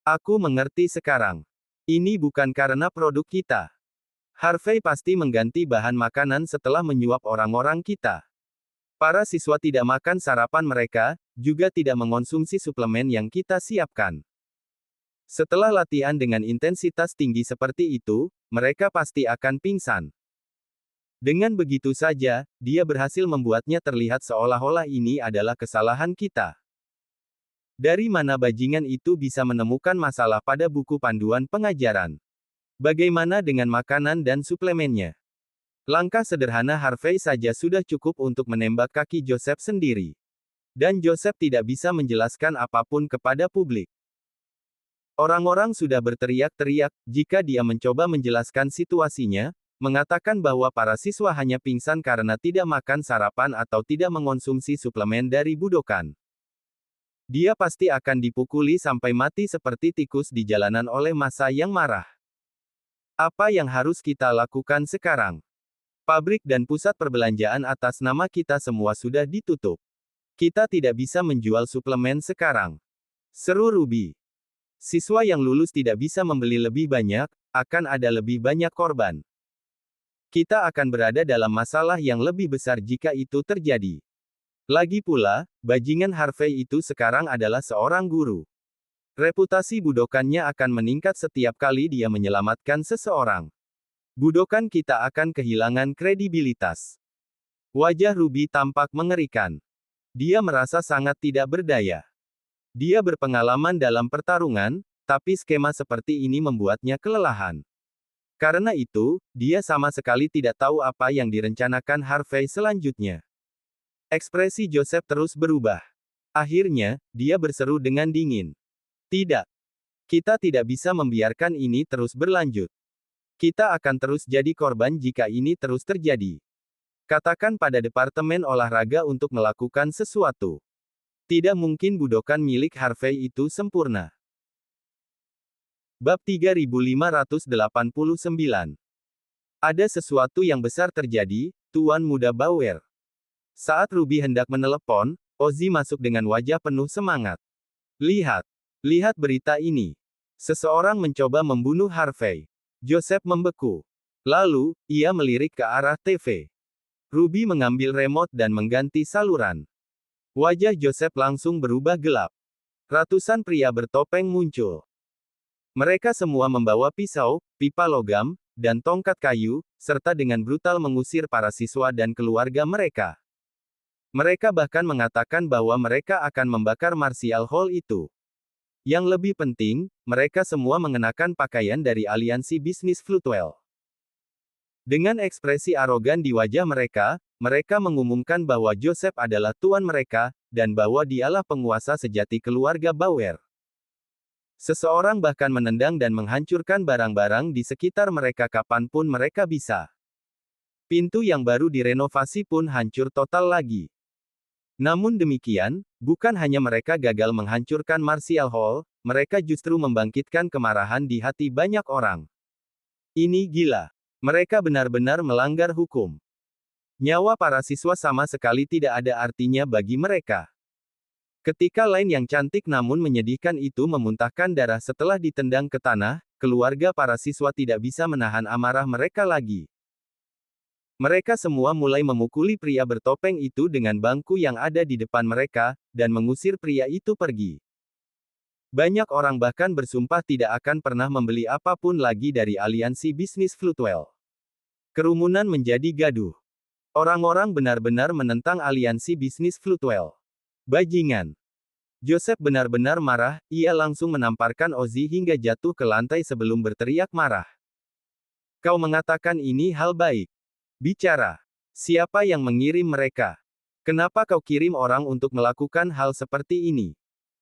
Aku mengerti sekarang. Ini bukan karena produk kita. Harvey pasti mengganti bahan makanan setelah menyuap orang-orang kita. Para siswa tidak makan sarapan mereka, juga tidak mengonsumsi suplemen yang kita siapkan. Setelah latihan dengan intensitas tinggi seperti itu, mereka pasti akan pingsan. Dengan begitu saja, dia berhasil membuatnya terlihat seolah-olah ini adalah kesalahan kita. Dari mana bajingan itu bisa menemukan masalah pada buku panduan pengajaran? Bagaimana dengan makanan dan suplemennya? Langkah sederhana Harvey saja sudah cukup untuk menembak kaki Joseph sendiri. Dan Joseph tidak bisa menjelaskan apapun kepada publik. Orang-orang sudah berteriak-teriak, jika dia mencoba menjelaskan situasinya, mengatakan bahwa para siswa hanya pingsan karena tidak makan sarapan atau tidak mengonsumsi suplemen dari Budokan. Dia pasti akan dipukuli sampai mati seperti tikus di jalanan oleh massa yang marah. Apa yang harus kita lakukan sekarang? Pabrik dan pusat perbelanjaan atas nama kita semua sudah ditutup. Kita tidak bisa menjual suplemen sekarang. Seru Ruby. Siswa yang lulus tidak bisa membeli lebih banyak, akan ada lebih banyak korban. Kita akan berada dalam masalah yang lebih besar jika itu terjadi. Lagi pula, bajingan Harvey itu sekarang adalah seorang guru. Reputasi Budokannya akan meningkat setiap kali dia menyelamatkan seseorang. Budokan kita akan kehilangan kredibilitas. Wajah Ruby tampak mengerikan. Dia merasa sangat tidak berdaya. Dia berpengalaman dalam pertarungan, tapi skema seperti ini membuatnya kelelahan. Karena itu, dia sama sekali tidak tahu apa yang direncanakan Harvey selanjutnya. Ekspresi Joseph terus berubah. Akhirnya, dia berseru dengan dingin. Tidak. Kita tidak bisa membiarkan ini terus berlanjut. Kita akan terus jadi korban jika ini terus terjadi. Katakan pada Departemen Olahraga untuk melakukan sesuatu. Tidak mungkin Budokan milik Harvey itu sempurna. Bab 3589. Ada sesuatu yang besar terjadi, Tuan Muda Bauer. Saat Ruby hendak menelepon, Ozzy masuk dengan wajah penuh semangat. Lihat. Lihat berita ini. Seseorang mencoba membunuh Harvey. Joseph membeku. Lalu, ia melirik ke arah TV. Ruby mengambil remote dan mengganti saluran. Wajah Joseph langsung berubah gelap. Ratusan pria bertopeng muncul. Mereka semua membawa pisau, pipa logam, dan tongkat kayu, serta dengan brutal mengusir para siswa dan keluarga mereka. Mereka bahkan mengatakan bahwa mereka akan membakar Martial Hall itu. Yang lebih penting, mereka semua mengenakan pakaian dari aliansi bisnis Floodwell. Dengan ekspresi arogan di wajah mereka, mereka mengumumkan bahwa Joseph adalah tuan mereka, dan bahwa dialah penguasa sejati keluarga Bauer. Seseorang bahkan menendang dan menghancurkan barang-barang di sekitar mereka kapanpun mereka bisa. Pintu yang baru direnovasi pun hancur total lagi. Namun demikian, bukan hanya mereka gagal menghancurkan Martial Hall, mereka justru membangkitkan kemarahan di hati banyak orang. Ini gila. Mereka benar-benar melanggar hukum. Nyawa para siswa sama sekali tidak ada artinya bagi mereka. Ketika lain yang cantik namun menyedihkan itu memuntahkan darah setelah ditendang ke tanah, keluarga para siswa tidak bisa menahan amarah mereka lagi. Mereka semua mulai memukuli pria bertopeng itu dengan bangku yang ada di depan mereka, dan mengusir pria itu pergi. Banyak orang bahkan bersumpah tidak akan pernah membeli apapun lagi dari aliansi bisnis Floodwell. Kerumunan menjadi gaduh. Orang-orang benar-benar menentang aliansi bisnis Floodwell. Bajingan. Joseph benar-benar marah, ia langsung menamparkan Ozzy hingga jatuh ke lantai sebelum berteriak marah. Kau mengatakan ini hal baik. Bicara. Siapa yang mengirim mereka? Kenapa kau kirim orang untuk melakukan hal seperti ini?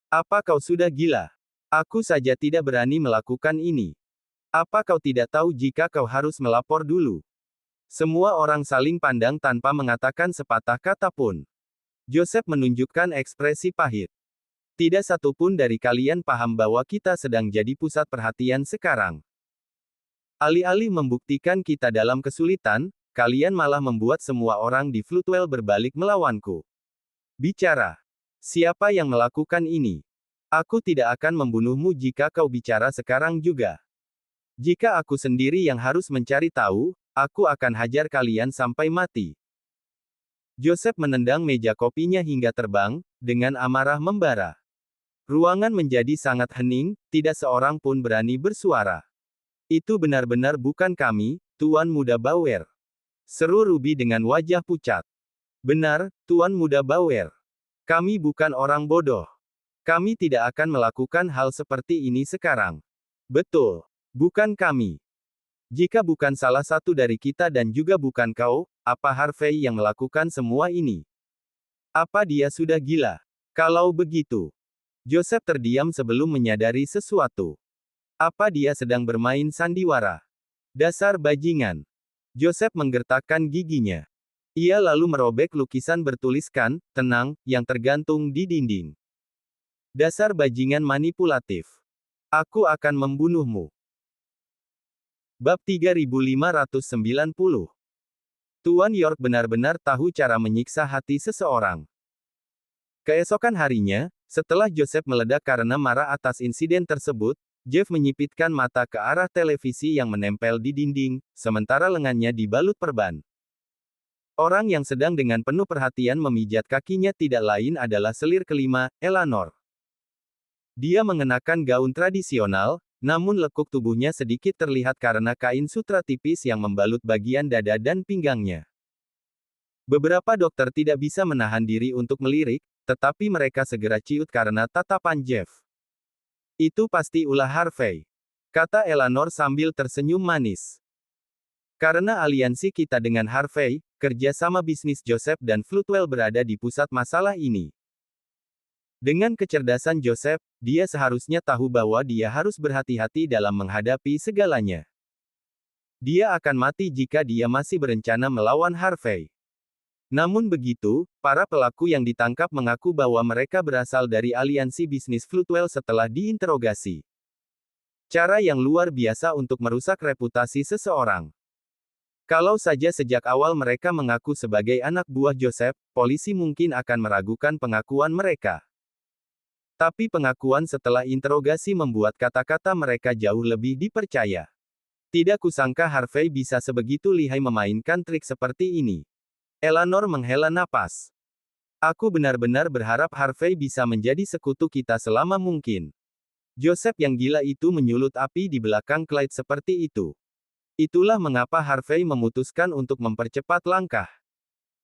Apa kau sudah gila? Aku saja tidak berani melakukan ini. Apa kau tidak tahu jika kau harus melapor dulu? Semua orang saling pandang tanpa mengatakan sepatah kata pun. Joseph menunjukkan ekspresi pahit. Tidak satu pun dari kalian paham bahwa kita sedang jadi pusat perhatian sekarang. Alih-alih membuktikan kita dalam kesulitan, kalian malah membuat semua orang di Floodwell berbalik melawanku. Bicara. Siapa yang melakukan ini? Aku tidak akan membunuhmu jika kau bicara sekarang juga. Jika aku sendiri yang harus mencari tahu, aku akan hajar kalian sampai mati. Joseph menendang meja kopinya hingga terbang, dengan amarah membara. Ruangan menjadi sangat hening, tidak seorang pun berani bersuara. Itu benar-benar bukan kami, Tuan Muda Bauer. Seru Ruby dengan wajah pucat. Benar, Tuan Muda Bauer. Kami bukan orang bodoh. Kami tidak akan melakukan hal seperti ini sekarang. Betul. Bukan kami. Jika bukan salah satu dari kita dan juga bukan kau, apa Harvey yang melakukan semua ini? Apa dia sudah gila? Kalau begitu. Joseph terdiam sebelum menyadari sesuatu. Apa dia sedang bermain sandiwara? Dasar bajingan. Joseph menggertakkan giginya. Ia lalu merobek lukisan bertuliskan, tenang, yang tergantung di dinding. Dasar bajingan manipulatif. Aku akan membunuhmu. Bab 3590. Tuan York benar-benar tahu cara menyiksa hati seseorang. Keesokan harinya, setelah Joseph meledak karena marah atas insiden tersebut, Jeff menyipitkan mata ke arah televisi yang menempel di dinding, sementara lengannya dibalut perban. Orang yang sedang dengan penuh perhatian memijat kakinya tidak lain adalah selir kelima, Eleanor. Dia mengenakan gaun tradisional, namun lekuk tubuhnya sedikit terlihat karena kain sutra tipis yang membalut bagian dada dan pinggangnya. Beberapa dokter tidak bisa menahan diri untuk melirik, tetapi mereka segera ciut karena tatapan Jeff. Itu pasti ulah Harvey, kata Eleanor sambil tersenyum manis. Karena aliansi kita dengan Harvey, kerjasama bisnis Joseph dan Floodwell berada di pusat masalah ini. Dengan kecerdasan Joseph, dia seharusnya tahu bahwa dia harus berhati-hati dalam menghadapi segalanya. Dia akan mati jika dia masih berencana melawan Harvey. Namun begitu, para pelaku yang ditangkap mengaku bahwa mereka berasal dari aliansi bisnis Floodwell setelah diinterogasi. Cara yang luar biasa untuk merusak reputasi seseorang. Kalau saja sejak awal mereka mengaku sebagai anak buah Joseph, polisi mungkin akan meragukan pengakuan mereka. Tapi pengakuan setelah interogasi membuat kata-kata mereka jauh lebih dipercaya. Tidak kusangka Harvey bisa sebegitu lihai memainkan trik seperti ini. Eleanor menghela napas. Aku benar-benar berharap Harvey bisa menjadi sekutu kita selama mungkin. Joseph yang gila itu menyulut api di belakang Clyde seperti itu. Itulah mengapa Harvey memutuskan untuk mempercepat langkah.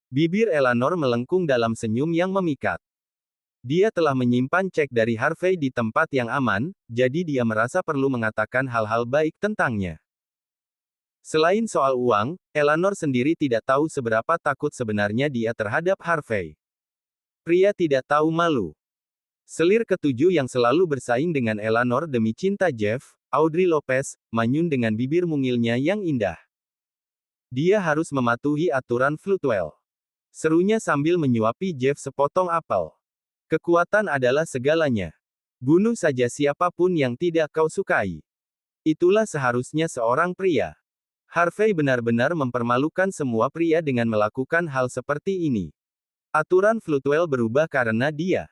Bibir Eleanor melengkung dalam senyum yang memikat. Dia telah menyimpan cek dari Harvey di tempat yang aman, jadi dia merasa perlu mengatakan hal-hal baik tentangnya. Selain soal uang, Eleanor sendiri tidak tahu seberapa takut sebenarnya dia terhadap Harvey. Pria tidak tahu malu. Selir ketujuh yang selalu bersaing dengan Eleanor demi cinta Jeff, Audrey Lopez, manyun dengan bibir mungilnya yang indah. Dia harus mematuhi aturan Floodwell. Serunya sambil menyuapi Jeff sepotong apel. Kekuatan adalah segalanya. Bunuh saja siapapun yang tidak kau sukai. Itulah seharusnya seorang pria. Harvey benar-benar mempermalukan semua pria dengan melakukan hal seperti ini. Aturan Floodwell berubah karena dia.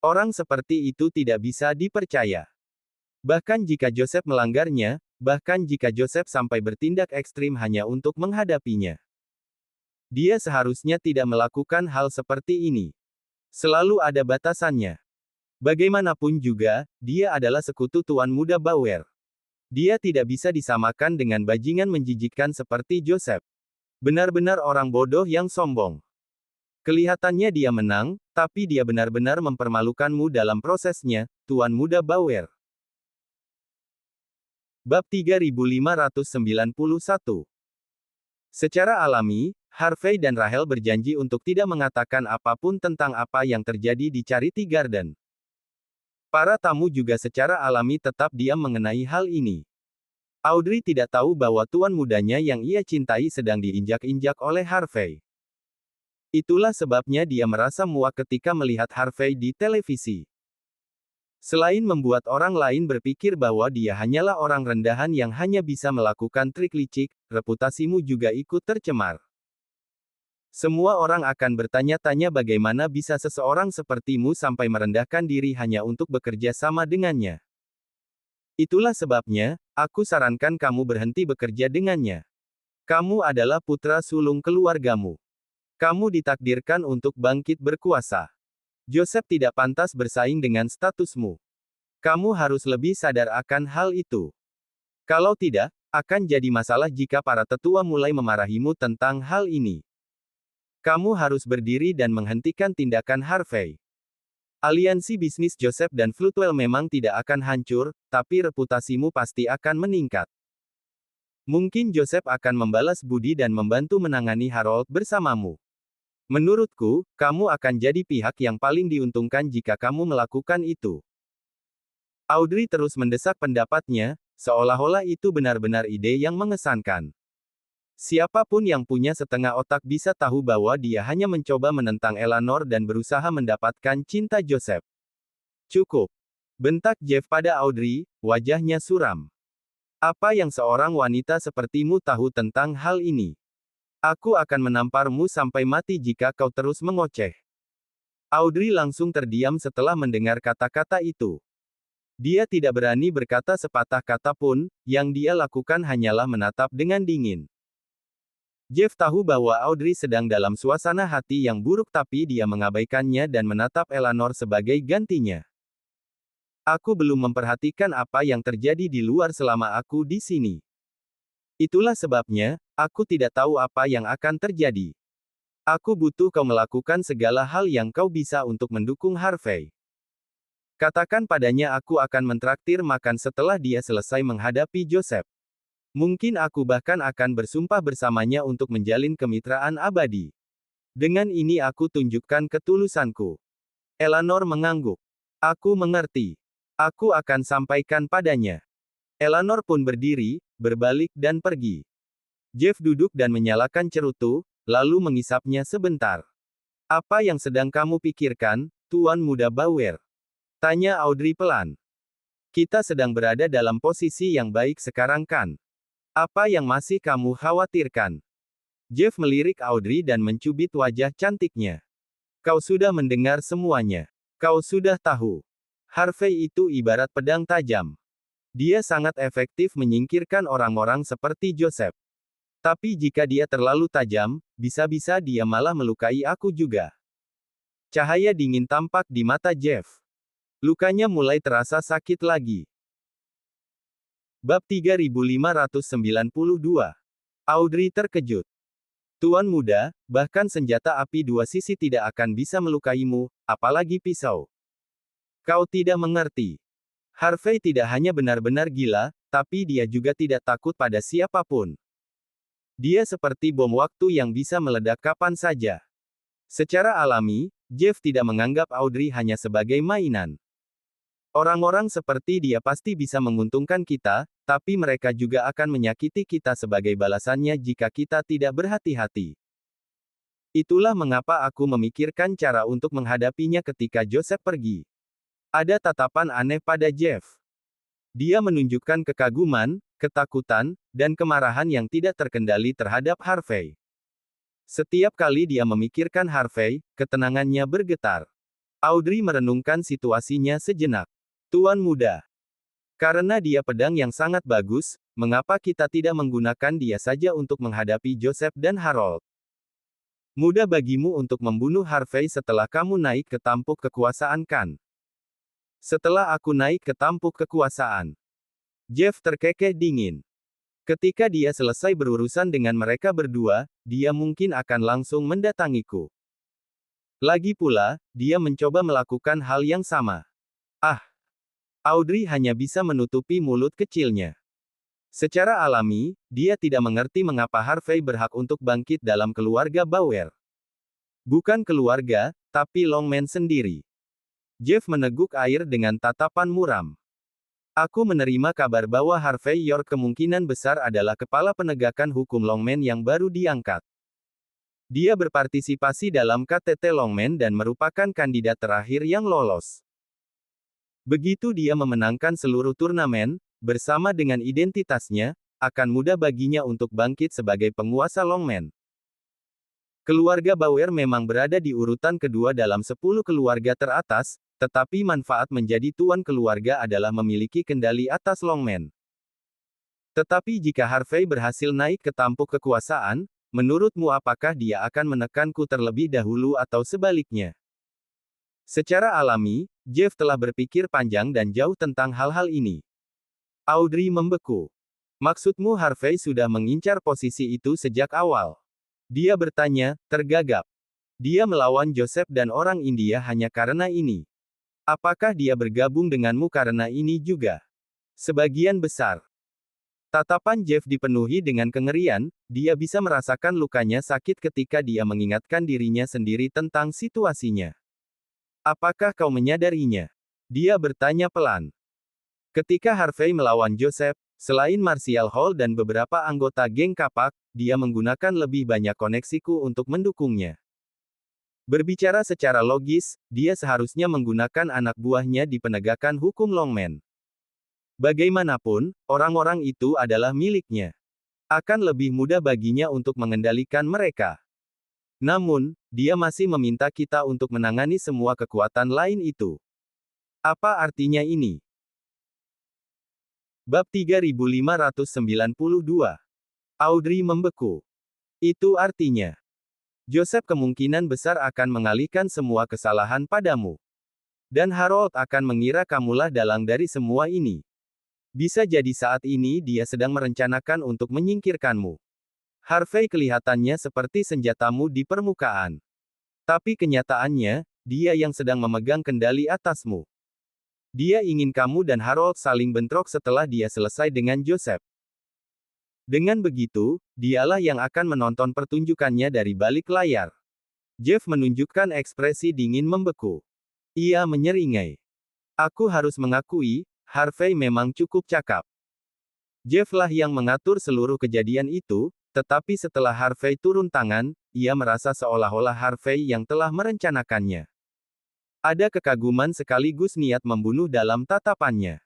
Orang seperti itu tidak bisa dipercaya. Bahkan jika Joseph melanggarnya, bahkan jika Joseph sampai bertindak ekstrim hanya untuk menghadapinya. Dia seharusnya tidak melakukan hal seperti ini. Selalu ada batasannya. Bagaimanapun juga, dia adalah sekutu Tuan Muda Bauer. Dia tidak bisa disamakan dengan bajingan menjijikkan seperti Joseph. Benar-benar orang bodoh yang sombong. Kelihatannya dia menang, tapi dia benar-benar mempermalukanmu dalam prosesnya, Tuan Muda Bauer. Bab 3591. Secara alami, Harvey dan Rahel berjanji untuk tidak mengatakan apapun tentang apa yang terjadi di Charity Garden. Para tamu juga secara alami tetap diam mengenai hal ini. Audrey tidak tahu bahwa tuan mudanya yang ia cintai sedang diinjak-injak oleh Harvey. Itulah sebabnya dia merasa muak ketika melihat Harvey di televisi. Selain membuat orang lain berpikir bahwa dia hanyalah orang rendahan yang hanya bisa melakukan trik licik, reputasimu juga ikut tercemar. Semua orang akan bertanya-tanya bagaimana bisa seseorang sepertimu sampai merendahkan diri hanya untuk bekerja sama dengannya. Itulah sebabnya, aku sarankan kamu berhenti bekerja dengannya. Kamu adalah putra sulung keluargamu. Kamu ditakdirkan untuk bangkit berkuasa. Joseph tidak pantas bersaing dengan statusmu. Kamu harus lebih sadar akan hal itu. Kalau tidak, akan jadi masalah jika para tetua mulai memarahimu tentang hal ini. Kamu harus berdiri dan menghentikan tindakan Harvey. Aliansi bisnis Joseph dan Floodwell memang tidak akan hancur, tapi reputasimu pasti akan meningkat. Mungkin Joseph akan membalas budi dan membantu menangani Harold bersamamu. Menurutku, kamu akan jadi pihak yang paling diuntungkan jika kamu melakukan itu. Audrey terus mendesak pendapatnya, seolah-olah itu benar-benar ide yang mengesankan. Siapapun yang punya setengah otak bisa tahu bahwa dia hanya mencoba menentang Eleanor dan berusaha mendapatkan cinta Joseph. Cukup. Bentak Jeff pada Audrey, wajahnya suram. Apa yang seorang wanita sepertimu tahu tentang hal ini? Aku akan menamparmu sampai mati jika kau terus mengoceh. Audrey langsung terdiam setelah mendengar kata-kata itu. Dia tidak berani berkata sepatah kata pun, yang dia lakukan hanyalah menatap dengan dingin. Jeff tahu bahwa Audrey sedang dalam suasana hati yang buruk tapi dia mengabaikannya dan menatap Eleanor sebagai gantinya. Aku belum memperhatikan apa yang terjadi di luar selama aku di sini. Itulah sebabnya, aku tidak tahu apa yang akan terjadi. Aku butuh kau melakukan segala hal yang kau bisa untuk mendukung Harvey. Katakan padanya aku akan mentraktir makan setelah dia selesai menghadapi Joseph. Mungkin aku bahkan akan bersumpah bersamanya untuk menjalin kemitraan abadi. Dengan ini aku tunjukkan ketulusanku. Eleanor mengangguk. Aku mengerti. Aku akan sampaikan padanya. Eleanor pun berdiri, berbalik dan pergi. Jeff duduk dan menyalakan cerutu, lalu mengisapnya sebentar. Apa yang sedang kamu pikirkan, Tuan Muda Bauer? Tanya Audrey pelan. Kita sedang berada dalam posisi yang baik sekarang kan? Apa yang masih kamu khawatirkan? Jeff melirik Audrey dan mencubit wajah cantiknya. Kau sudah mendengar semuanya. Kau sudah tahu. Harvey itu ibarat pedang tajam. Dia sangat efektif menyingkirkan orang-orang seperti Joseph. Tapi jika dia terlalu tajam, bisa-bisa dia malah melukai aku juga. Cahaya dingin tampak di mata Jeff. Lukanya mulai terasa sakit lagi. Bab 3592. Audrey terkejut. Tuan muda, bahkan senjata api dua sisi tidak akan bisa melukaimu, apalagi pisau. Kau tidak mengerti. Harvey tidak hanya benar-benar gila, tapi dia juga tidak takut pada siapapun. Dia seperti bom waktu yang bisa meledak kapan saja. Secara alami, Jeff tidak menganggap Audrey hanya sebagai mainan. Orang-orang seperti dia pasti bisa menguntungkan kita, tapi mereka juga akan menyakiti kita sebagai balasannya jika kita tidak berhati-hati. Itulah mengapa aku memikirkan cara untuk menghadapinya ketika Joseph pergi. Ada tatapan aneh pada Jeff. Dia menunjukkan kekaguman, ketakutan, dan kemarahan yang tidak terkendali terhadap Harvey. Setiap kali dia memikirkan Harvey, ketenangannya bergetar. Audrey merenungkan situasinya sejenak. Tuan muda. Karena dia pedang yang sangat bagus, mengapa kita tidak menggunakan dia saja untuk menghadapi Joseph dan Harold? Mudah bagimu untuk membunuh Harvey setelah kamu naik ke tampuk kekuasaan kan? Setelah aku naik ke tampuk kekuasaan. Jeff terkekeh dingin. Ketika dia selesai berurusan dengan mereka berdua, dia mungkin akan langsung mendatangiku. Lagi pula, dia mencoba melakukan hal yang sama. Ah, Audrey hanya bisa menutupi mulut kecilnya. Secara alami, dia tidak mengerti mengapa Harvey berhak untuk bangkit dalam keluarga Bauer. Bukan keluarga, tapi Longman sendiri. Jeff meneguk air dengan tatapan muram. Aku menerima kabar bahwa Harvey York kemungkinan besar adalah kepala penegakan hukum Longman yang baru diangkat. Dia berpartisipasi dalam KTT Longman dan merupakan kandidat terakhir yang lolos. Begitu dia memenangkan seluruh turnamen, bersama dengan identitasnya, akan mudah baginya untuk bangkit sebagai penguasa Longman. Keluarga Bauer memang berada di urutan kedua dalam 10 keluarga teratas, tetapi manfaat menjadi tuan keluarga adalah memiliki kendali atas Longman. Tetapi jika Harvey berhasil naik ke tampuk kekuasaan, menurutmu apakah dia akan menekanku terlebih dahulu atau sebaliknya? Secara alami, Jeff telah berpikir panjang dan jauh tentang hal-hal ini. Audrey membeku. Maksudmu Harvey sudah mengincar posisi itu sejak awal? Dia bertanya, tergagap. Dia melawan Joseph dan orang India hanya karena ini. Apakah dia bergabung denganmu karena ini juga? Sebagian besar. Tatapan Jeff dipenuhi dengan kengerian, dia bisa merasakan lukanya sakit ketika dia mengingatkan dirinya sendiri tentang situasinya. Apakah kau menyadarinya? Dia bertanya pelan. Ketika Harvey melawan Joseph, selain Martial Hall dan beberapa anggota geng kapak, dia menggunakan lebih banyak koneksiku untuk mendukungnya. Berbicara secara logis, dia seharusnya menggunakan anak buahnya di penegakan hukum Longman. Bagaimanapun, orang-orang itu adalah miliknya. Akan lebih mudah baginya untuk mengendalikan mereka. Namun, dia masih meminta kita untuk menangani semua kekuatan lain itu. Apa artinya ini? Bab 3592. Audrey membeku. Itu artinya, Joseph kemungkinan besar akan mengalihkan semua kesalahan padamu. Dan Harold akan mengira kamulah dalang dari semua ini. Bisa jadi saat ini dia sedang merencanakan untuk menyingkirkanmu. Harvey kelihatannya seperti senjatamu di permukaan. Tapi kenyataannya, dia yang sedang memegang kendali atasmu. Dia ingin kamu dan Harold saling bentrok setelah dia selesai dengan Joseph. Dengan begitu, dialah yang akan menonton pertunjukannya dari balik layar. Jeff menunjukkan ekspresi dingin membeku. Ia menyeringai. Aku harus mengakui, Harvey memang cukup cakap. Jeff lah yang mengatur seluruh kejadian itu, tetapi setelah Harvey turun tangan, ia merasa seolah-olah Harvey yang telah merencanakannya. Ada kekaguman sekaligus niat membunuh dalam tatapannya.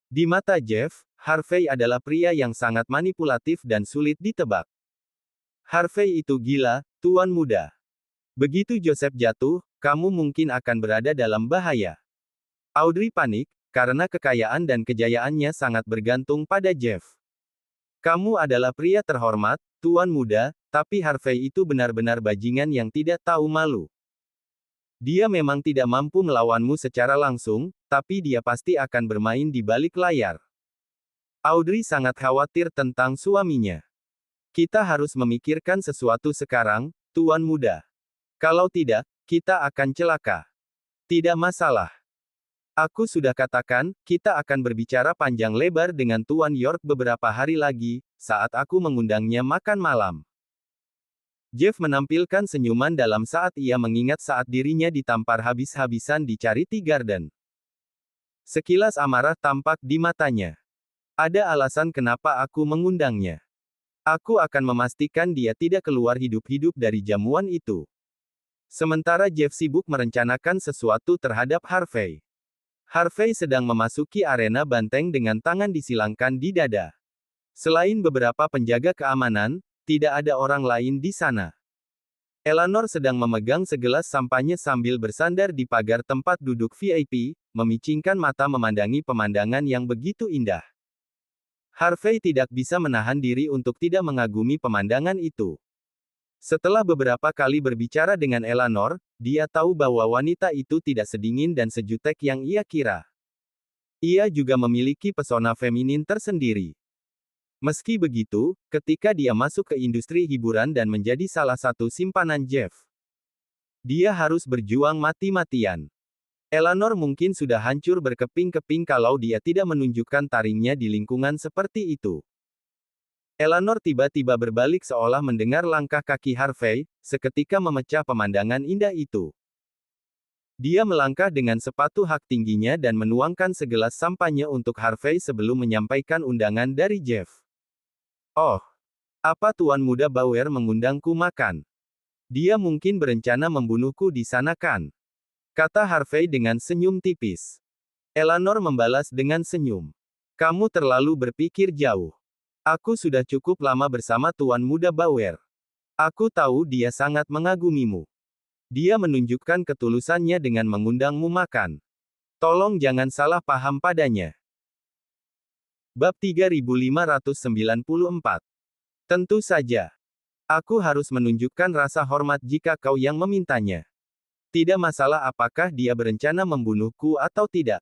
Di mata Jeff, Harvey adalah pria yang sangat manipulatif dan sulit ditebak. Harvey itu gila, tuan muda. Begitu Joseph jatuh, kamu mungkin akan berada dalam bahaya. Audrey panik, karena kekayaan dan kejayaannya sangat bergantung pada Jeff. Kamu adalah pria terhormat, tuan muda, tapi Harvey itu benar-benar bajingan yang tidak tahu malu. Dia memang tidak mampu melawanmu secara langsung, tapi dia pasti akan bermain di balik layar. Audrey sangat khawatir tentang suaminya. Kita harus memikirkan sesuatu sekarang, tuan muda. Kalau tidak, kita akan celaka. Tidak masalah. Aku sudah katakan, kita akan berbicara panjang lebar dengan Tuan York beberapa hari lagi, saat aku mengundangnya makan malam. Jeff menampilkan senyuman dalam saat ia mengingat saat dirinya ditampar habis-habisan di Charity Garden. Sekilas amarah tampak di matanya. Ada alasan kenapa aku mengundangnya. Aku akan memastikan dia tidak keluar hidup-hidup dari jamuan itu. Sementara Jeff sibuk merencanakan sesuatu terhadap Harvey. Harvey sedang memasuki arena banteng dengan tangan disilangkan di dada. Selain beberapa penjaga keamanan, tidak ada orang lain di sana. Eleanor sedang memegang segelas sampahnya sambil bersandar di pagar tempat duduk VIP, memicingkan mata memandangi pemandangan yang begitu indah. Harvey tidak bisa menahan diri untuk tidak mengagumi pemandangan itu. Setelah beberapa kali berbicara dengan Eleanor, dia tahu bahwa wanita itu tidak sedingin dan sejutek yang ia kira. Ia juga memiliki pesona feminin tersendiri. Meski begitu, ketika dia masuk ke industri hiburan dan menjadi salah satu simpanan Jeff, Dia harus berjuang mati-matian. Eleanor mungkin sudah hancur berkeping-keping kalau dia tidak menunjukkan taringnya di lingkungan seperti itu. Eleanor tiba-tiba berbalik seolah mendengar langkah kaki Harvey, seketika memecah pemandangan indah itu. Dia melangkah dengan sepatu hak tingginya dan menuangkan segelas sampanye untuk Harvey sebelum menyampaikan undangan dari Jeff. Oh, apa Tuan Muda Bauer mengundangku makan? Dia mungkin berencana membunuhku di sana kan? Kata Harvey dengan senyum tipis. Eleanor membalas dengan senyum. Kamu terlalu berpikir jauh. Aku sudah cukup lama bersama Tuan Muda Bauer. Aku tahu dia sangat mengagumimu. Dia menunjukkan ketulusannya dengan mengundangmu makan. Tolong jangan salah paham padanya. Bab 3594. Tentu saja. Aku harus menunjukkan rasa hormat jika kau yang memintanya. Tidak masalah apakah dia berencana membunuhku atau tidak.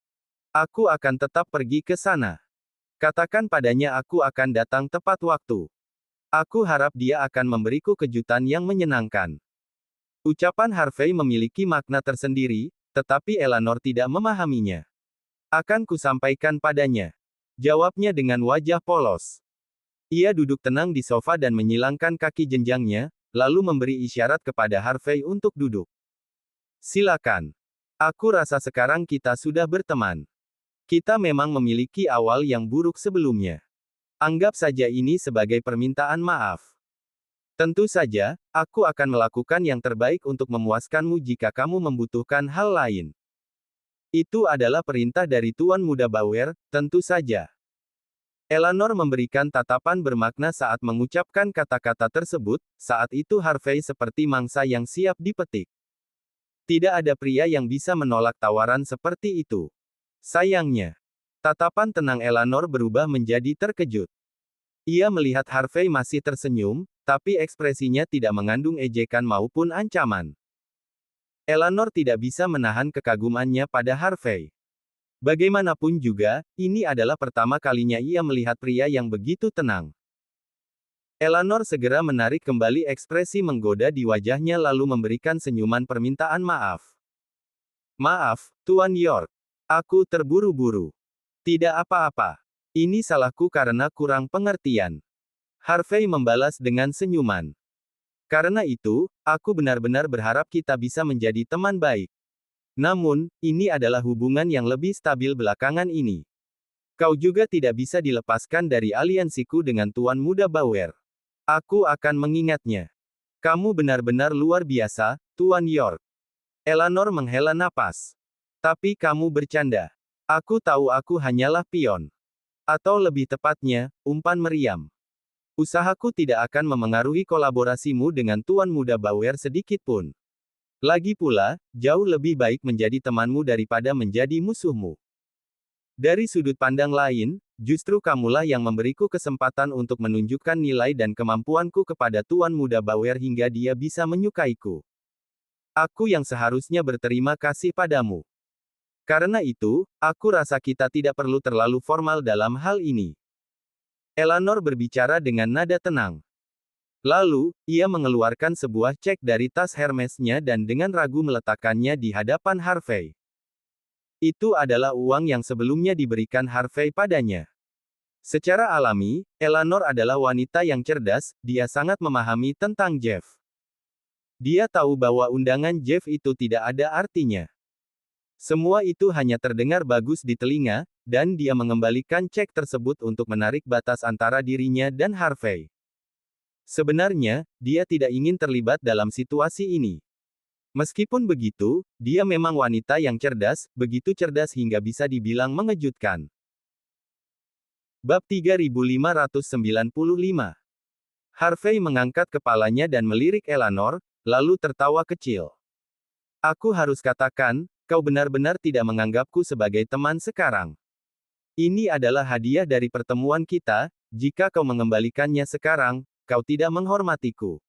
Aku akan tetap pergi ke sana. Katakan padanya aku akan datang tepat waktu. Aku harap dia akan memberiku kejutan yang menyenangkan. Ucapan Harvey memiliki makna tersendiri, tetapi Eleanor tidak memahaminya. Akan kusampaikan padanya. Jawabnya dengan wajah polos. Ia duduk tenang di sofa dan menyilangkan kaki jenjangnya, lalu memberi isyarat kepada Harvey untuk duduk. Silakan. Aku rasa sekarang kita sudah berteman. Kita memang memiliki awal yang buruk sebelumnya. Anggap saja ini sebagai permintaan maaf. Tentu saja, aku akan melakukan yang terbaik untuk memuaskanmu jika kamu membutuhkan hal lain. Itu adalah perintah dari Tuan Muda Bauer, tentu saja. Eleanor memberikan tatapan bermakna saat mengucapkan kata-kata tersebut, saat itu Harvey seperti mangsa yang siap dipetik. Tidak ada pria yang bisa menolak tawaran seperti itu. Sayangnya, tatapan tenang Eleanor berubah menjadi terkejut. Ia melihat Harvey masih tersenyum, tapi ekspresinya tidak mengandung ejekan maupun ancaman. Eleanor tidak bisa menahan kekagumannya pada Harvey. Bagaimanapun juga, ini adalah pertama kalinya ia melihat pria yang begitu tenang. Eleanor segera menarik kembali ekspresi menggoda di wajahnya lalu memberikan senyuman permintaan maaf. Maaf, Tuan York. Aku terburu-buru. Tidak apa-apa. Ini salahku karena kurang pengertian. Harvey membalas dengan senyuman. Karena itu, aku benar-benar berharap kita bisa menjadi teman baik. Namun, ini adalah hubungan yang lebih stabil belakangan ini. Kau juga tidak bisa dilepaskan dari aliansiku dengan Tuan Muda Bauer. Aku akan mengingatnya. Kamu benar-benar luar biasa, Tuan York. Eleanor menghela napas. Tapi kamu bercanda. Aku tahu aku hanyalah pion. Atau lebih tepatnya, umpan meriam. Usahaku tidak akan memengaruhi kolaborasimu dengan Tuan Muda Bauer sedikit pun. Lagi pula, jauh lebih baik menjadi temanmu daripada menjadi musuhmu. Dari sudut pandang lain, justru kamulah yang memberiku kesempatan untuk menunjukkan nilai dan kemampuanku kepada Tuan Muda Bauer hingga dia bisa menyukaiku. Aku yang seharusnya berterima kasih padamu. Karena itu, aku rasa kita tidak perlu terlalu formal dalam hal ini. Eleanor berbicara dengan nada tenang. Lalu, ia mengeluarkan sebuah cek dari tas Hermesnya dan dengan ragu meletakkannya di hadapan Harvey. Itu adalah uang yang sebelumnya diberikan Harvey padanya. Secara alami, Eleanor adalah wanita yang cerdas, dia sangat memahami tentang Jeff. Dia tahu bahwa undangan Jeff itu tidak ada artinya. Semua itu hanya terdengar bagus di telinga, dan dia mengembalikan cek tersebut untuk menarik batas antara dirinya dan Harvey. Sebenarnya, dia tidak ingin terlibat dalam situasi ini. Meskipun begitu, dia memang wanita yang cerdas, begitu cerdas hingga bisa dibilang mengejutkan. Bab 3595. Harvey mengangkat kepalanya dan melirik Eleanor, lalu tertawa kecil. Aku harus katakan, kau benar-benar tidak menganggapku sebagai teman sekarang. Ini adalah hadiah dari pertemuan kita, jika kau mengembalikannya sekarang, kau tidak menghormatiku.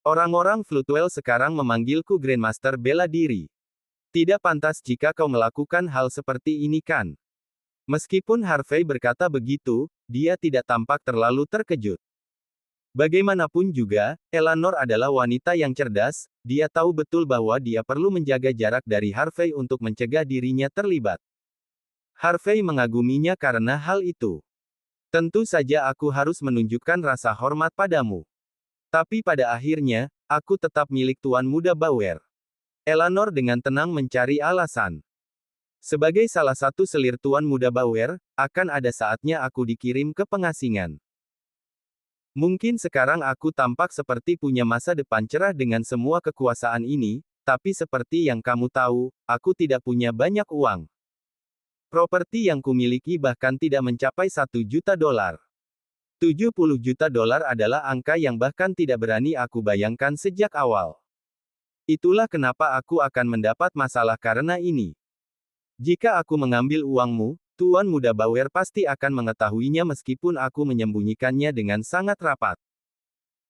Orang-orang Floodwell sekarang memanggilku Grandmaster bela diri. Tidak pantas jika kau melakukan hal seperti ini kan? Meskipun Harvey berkata begitu, dia tidak tampak terlalu terkejut. Bagaimanapun juga, Eleanor adalah wanita yang cerdas, dia tahu betul bahwa dia perlu menjaga jarak dari Harvey untuk mencegah dirinya terlibat. Harvey mengaguminya karena hal itu. Tentu saja aku harus menunjukkan rasa hormat padamu. Tapi pada akhirnya, aku tetap milik Tuan Muda Bauer. Eleanor dengan tenang mencari alasan. Sebagai salah satu selir Tuan Muda Bauer, akan ada saatnya aku dikirim ke pengasingan. Mungkin sekarang aku tampak seperti punya masa depan cerah dengan semua kekuasaan ini, tapi seperti yang kamu tahu, aku tidak punya banyak uang. Properti yang kumiliki bahkan tidak mencapai $1 juta. $70 juta adalah angka yang bahkan tidak berani aku bayangkan sejak awal. Itulah kenapa aku akan mendapat masalah karena ini. Jika aku mengambil uangmu, Tuan Muda Bauer pasti akan mengetahuinya meskipun aku menyembunyikannya dengan sangat rapat.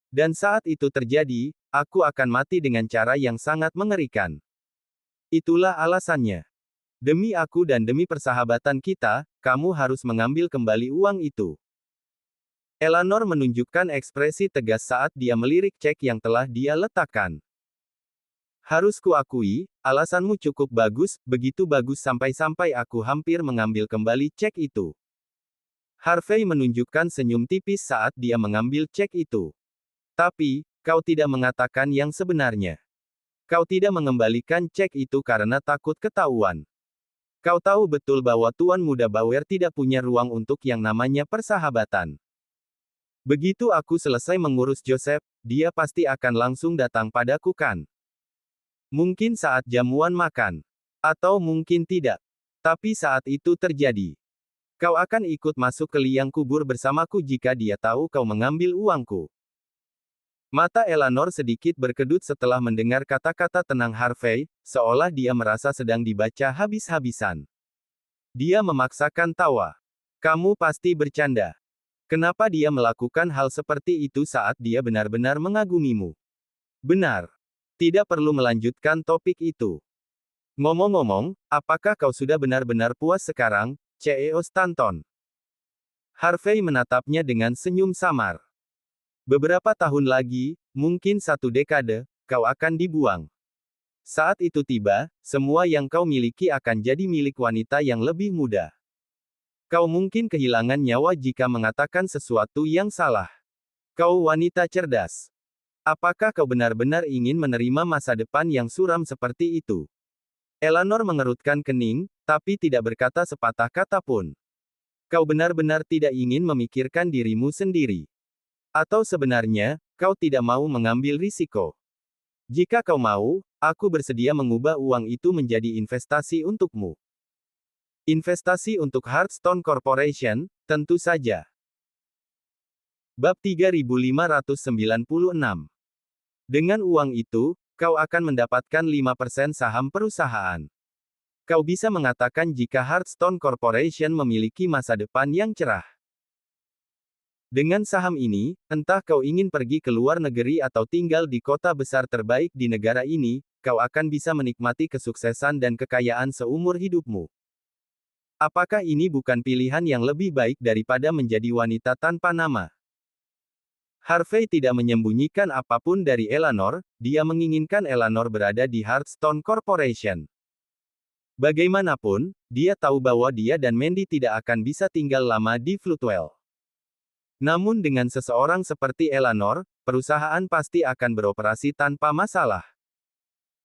Dan saat itu terjadi, aku akan mati dengan cara yang sangat mengerikan. Itulah alasannya. Demi aku dan demi persahabatan kita, kamu harus mengambil kembali uang itu. Eleanor menunjukkan ekspresi tegas saat dia melirik cek yang telah dia letakkan. Harus kuakui, alasanmu cukup bagus, begitu bagus sampai-sampai aku hampir mengambil kembali cek itu. Harvey menunjukkan senyum tipis saat dia mengambil cek itu. Tapi, kau tidak mengatakan yang sebenarnya. Kau tidak mengembalikan cek itu karena takut ketahuan. Kau tahu betul bahwa Tuan Muda Bauer tidak punya ruang untuk yang namanya persahabatan. Begitu aku selesai mengurus Joseph, dia pasti akan langsung datang padaku kan? Mungkin saat jamuan makan. Atau mungkin tidak. Tapi saat itu terjadi. Kau akan ikut masuk ke liang kubur bersamaku jika dia tahu kau mengambil uangku. Mata Eleanor sedikit berkedut setelah mendengar kata-kata tenang Harvey, seolah dia merasa sedang dibaca habis-habisan. Dia memaksakan tawa. Kamu pasti bercanda. Kenapa dia melakukan hal seperti itu saat dia benar-benar mengagumimu? Benar. Tidak perlu melanjutkan topik itu. Ngomong-ngomong, apakah kau sudah benar-benar puas sekarang, CEO Stanton? Harvey menatapnya dengan senyum samar. Beberapa tahun lagi, mungkin 1 dekade, kau akan dibuang. Saat itu tiba, semua yang kau miliki akan jadi milik wanita yang lebih muda. Kau mungkin kehilangan nyawa jika mengatakan sesuatu yang salah. Kau wanita cerdas. Apakah kau benar-benar ingin menerima masa depan yang suram seperti itu? Eleanor mengerutkan kening, tapi tidak berkata sepatah kata pun. Kau benar-benar tidak ingin memikirkan dirimu sendiri. Atau sebenarnya, kau tidak mau mengambil risiko. Jika kau mau, aku bersedia mengubah uang itu menjadi investasi untukmu. Investasi untuk Hearthstone Corporation, tentu saja. Bab 3596. Dengan uang itu, kau akan mendapatkan 5% saham perusahaan. Kau bisa mengatakan jika Hearthstone Corporation memiliki masa depan yang cerah. Dengan saham ini, entah kau ingin pergi ke luar negeri atau tinggal di kota besar terbaik di negara ini, kau akan bisa menikmati kesuksesan dan kekayaan seumur hidupmu. Apakah ini bukan pilihan yang lebih baik daripada menjadi wanita tanpa nama? Harvey tidak menyembunyikan apapun dari Eleanor, dia menginginkan Eleanor berada di Hearthstone Corporation. Bagaimanapun, dia tahu bahwa dia dan Mandy tidak akan bisa tinggal lama di Floodwell. Namun dengan seseorang seperti Eleanor, perusahaan pasti akan beroperasi tanpa masalah.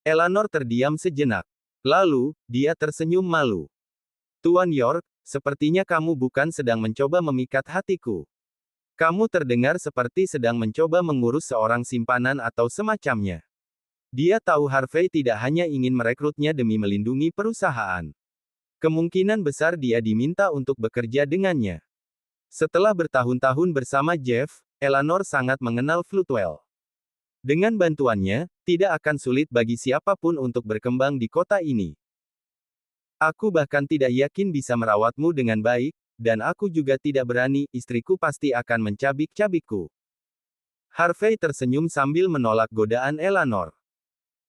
Eleanor terdiam sejenak. Lalu, dia tersenyum malu. Tuan York, sepertinya kamu bukan sedang mencoba memikat hatiku. Kamu terdengar seperti sedang mencoba mengurus seorang simpanan atau semacamnya. Dia tahu Harvey tidak hanya ingin merekrutnya demi melindungi perusahaan. Kemungkinan besar dia diminta untuk bekerja dengannya. Setelah bertahun-tahun bersama Jeff, Eleanor sangat mengenal Floodwell. Dengan bantuannya, tidak akan sulit bagi siapapun untuk berkembang di kota ini. Aku bahkan tidak yakin bisa merawatmu dengan baik, dan aku juga tidak berani, istriku pasti akan mencabik-cabikku. Harvey tersenyum sambil menolak godaan Eleanor.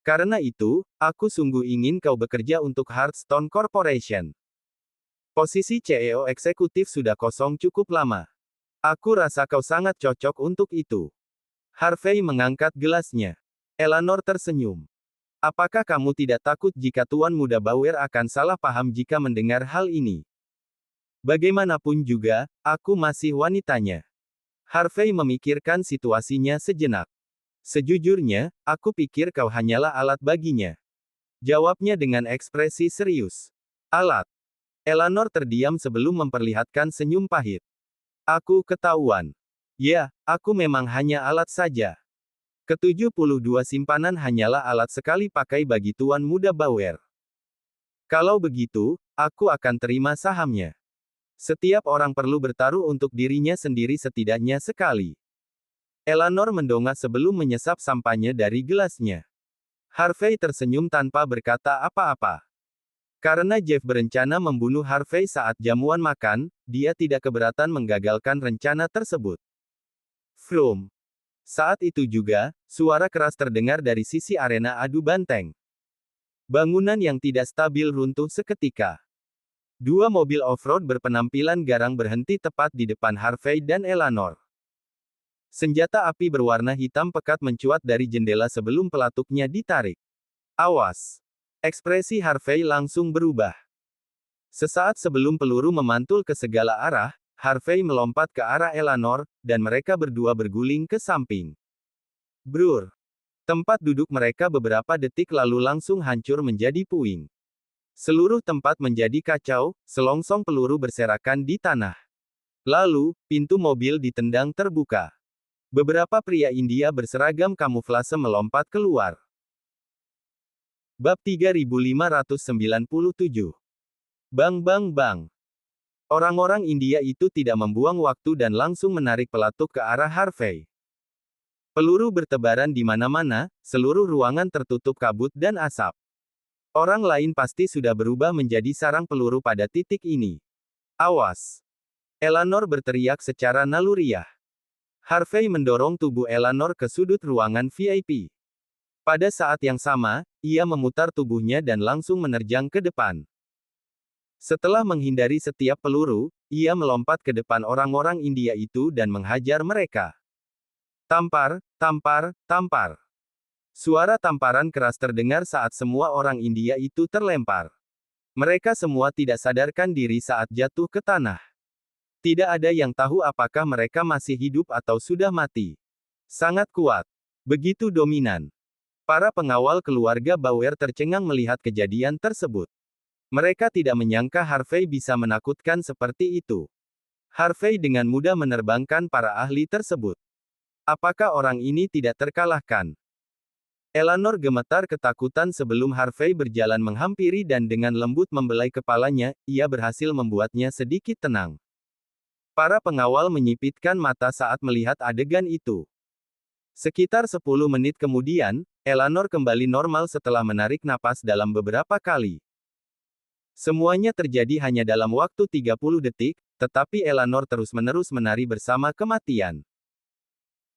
Karena itu, aku sungguh ingin kau bekerja untuk Hearthstone Corporation. Posisi CEO eksekutif sudah kosong cukup lama. Aku rasa kau sangat cocok untuk itu. Harvey mengangkat gelasnya. Eleanor tersenyum. Apakah kamu tidak takut jika Tuan Muda Bauer akan salah paham jika mendengar hal ini? Bagaimanapun juga, aku masih wanitanya. Harvey memikirkan situasinya sejenak. Sejujurnya, aku pikir kau hanyalah alat baginya. Jawabnya dengan ekspresi serius. Alat. Eleanor terdiam sebelum memperlihatkan senyum pahit. Aku ketahuan. Ya, aku memang hanya alat saja. Ke-72 simpanan hanyalah alat sekali pakai bagi Tuan Muda Bauer. Kalau begitu, aku akan terima sahamnya. Setiap orang perlu bertaruh untuk dirinya sendiri setidaknya sekali. Eleanor mendongak sebelum menyesap sampahnya dari gelasnya. Harvey tersenyum tanpa berkata apa-apa. Karena Jeff berencana membunuh Harvey saat jamuan makan, dia tidak keberatan menggagalkan rencana tersebut. Vroom. Saat itu juga, suara keras terdengar dari sisi arena adu banteng. Bangunan yang tidak stabil runtuh seketika. Dua mobil off-road berpenampilan garang berhenti tepat di depan Harvey dan Eleanor. Senjata api berwarna hitam pekat mencuat dari jendela sebelum pelatuknya ditarik. Awas! Ekspresi Harvey langsung berubah. Sesaat sebelum peluru memantul ke segala arah, Harvey melompat ke arah Eleanor, dan mereka berdua berguling ke samping. Brur! Tempat duduk mereka beberapa detik lalu langsung hancur menjadi puing. Seluruh tempat menjadi kacau, selongsong peluru berserakan di tanah. Lalu, pintu mobil ditendang terbuka. Beberapa pria India berseragam kamuflase melompat keluar. Bab 3597. Bang bang bang. Orang-orang India itu tidak membuang waktu dan langsung menarik pelatuk ke arah Harvey. Peluru bertebaran di mana-mana, seluruh ruangan tertutup kabut dan asap. Orang lain pasti sudah berubah menjadi sarang peluru pada titik ini. Awas! Eleanor berteriak secara naluriah. Harvey mendorong tubuh Eleanor ke sudut ruangan VIP. Pada saat yang sama, ia memutar tubuhnya dan langsung menerjang ke depan. Setelah menghindari setiap peluru, ia melompat ke depan orang-orang India itu dan menghajar mereka. Tampar, tampar, tampar. Suara tamparan keras terdengar saat semua orang India itu terlempar. Mereka semua tidak sadarkan diri saat jatuh ke tanah. Tidak ada yang tahu apakah mereka masih hidup atau sudah mati. Sangat kuat. Begitu dominan. Para pengawal keluarga Bauer tercengang melihat kejadian tersebut. Mereka tidak menyangka Harvey bisa menakutkan seperti itu. Harvey dengan mudah menerbangkan para ahli tersebut. Apakah orang ini tidak terkalahkan? Eleanor gemetar ketakutan sebelum Harvey berjalan menghampiri dan dengan lembut membelai kepalanya, ia berhasil membuatnya sedikit tenang. Para pengawal menyipitkan mata saat melihat adegan itu. Sekitar 10 menit kemudian, Eleanor kembali normal setelah menarik napas dalam beberapa kali. Semuanya terjadi hanya dalam waktu 30 detik, tetapi Eleanor terus-menerus menari bersama kematian.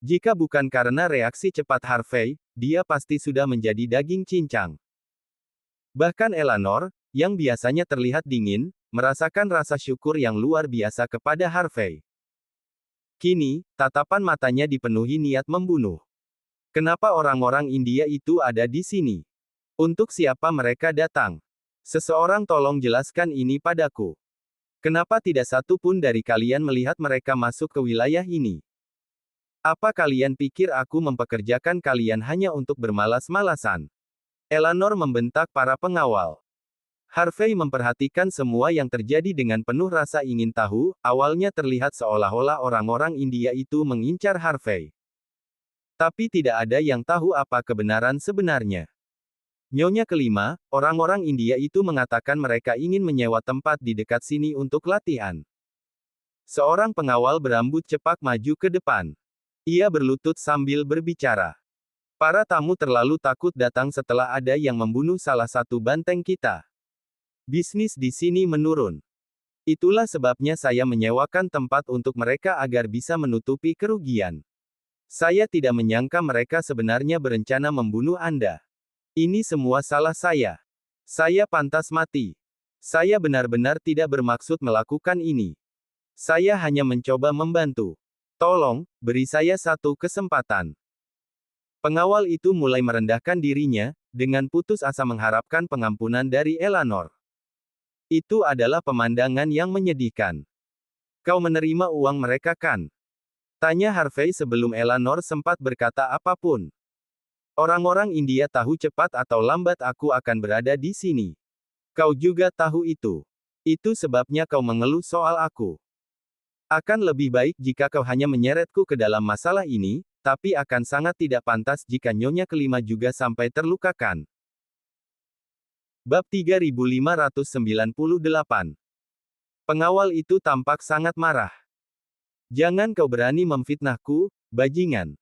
Jika bukan karena reaksi cepat Harvey, dia pasti sudah menjadi daging cincang. Bahkan Eleanor, yang biasanya terlihat dingin, merasakan rasa syukur yang luar biasa kepada Harvey. Kini, tatapan matanya dipenuhi niat membunuh. Kenapa orang-orang India itu ada di sini? Untuk siapa mereka datang? Seseorang tolong jelaskan ini padaku. Kenapa tidak satu pun dari kalian melihat mereka masuk ke wilayah ini? Apa kalian pikir aku mempekerjakan kalian hanya untuk bermalas-malasan? Eleanor membentak para pengawal. Harvey memperhatikan semua yang terjadi dengan penuh rasa ingin tahu, awalnya terlihat seolah-olah orang-orang India itu mengincar Harvey. Tapi tidak ada yang tahu apa kebenaran sebenarnya. Nyonya kelima, orang-orang India itu mengatakan mereka ingin menyewa tempat di dekat sini untuk latihan. Seorang pengawal berambut cepak maju ke depan. Ia berlutut sambil berbicara. Para tamu terlalu takut datang setelah ada yang membunuh salah satu banteng kita. Bisnis di sini menurun. Itulah sebabnya saya menyewakan tempat untuk mereka agar bisa menutupi kerugian. Saya tidak menyangka mereka sebenarnya berencana membunuh Anda. Ini semua salah saya. Saya pantas mati. Saya benar-benar tidak bermaksud melakukan ini. Saya hanya mencoba membantu. Tolong, beri saya satu kesempatan. Pengawal itu mulai merendahkan dirinya, dengan putus asa mengharapkan pengampunan dari Eleanor. Itu adalah pemandangan yang menyedihkan. Kau menerima uang mereka kan? Tanya Harvey sebelum Eleanor sempat berkata apapun. Orang-orang India tahu cepat atau lambat aku akan berada di sini. Kau juga tahu itu. Itu sebabnya kau mengeluh soal aku. Akan lebih baik jika kau hanya menyeretku ke dalam masalah ini, tapi akan sangat tidak pantas jika Nyonya Kelima juga sampai terlukakan. Bab 3598. Pengawal itu tampak sangat marah. Jangan kau berani memfitnahku, bajingan.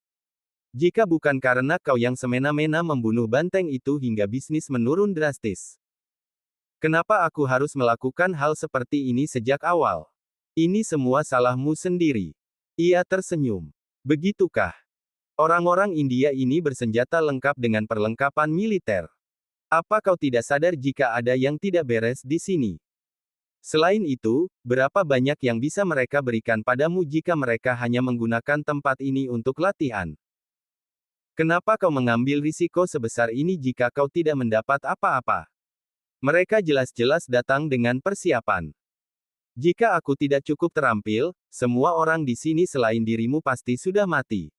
Jika bukan karena kau yang semena-mena membunuh banteng itu hingga bisnis menurun drastis. Kenapa aku harus melakukan hal seperti ini sejak awal? Ini semua salahmu sendiri. Ia tersenyum. Begitukah? Orang-orang India ini bersenjata lengkap dengan perlengkapan militer. Apa kau tidak sadar jika ada yang tidak beres di sini? Selain itu, berapa banyak yang bisa mereka berikan padamu jika mereka hanya menggunakan tempat ini untuk latihan? Kenapa kau mengambil risiko sebesar ini jika kau tidak mendapat apa-apa? Mereka jelas-jelas datang dengan persiapan. Jika aku tidak cukup terampil, semua orang di sini selain dirimu pasti sudah mati.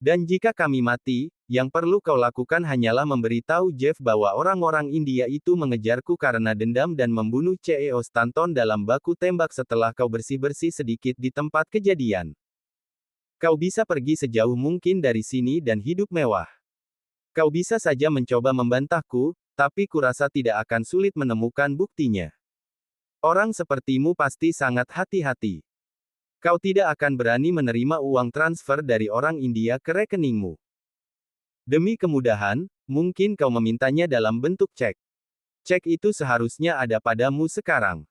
Dan jika kami mati, yang perlu kau lakukan hanyalah memberitahu Jeff bahwa orang-orang India itu mengejarku karena dendam dan membunuh CEO Stanton dalam baku tembak setelah kau bersih-bersih sedikit di tempat kejadian. Kau bisa pergi sejauh mungkin dari sini dan hidup mewah. Kau bisa saja mencoba membantahku, tapi kurasa tidak akan sulit menemukan buktinya. Orang sepertimu pasti sangat hati-hati. Kau tidak akan berani menerima uang transfer dari orang India ke rekeningmu. Demi kemudahan, mungkin kau memintanya dalam bentuk cek. Cek itu seharusnya ada padamu sekarang.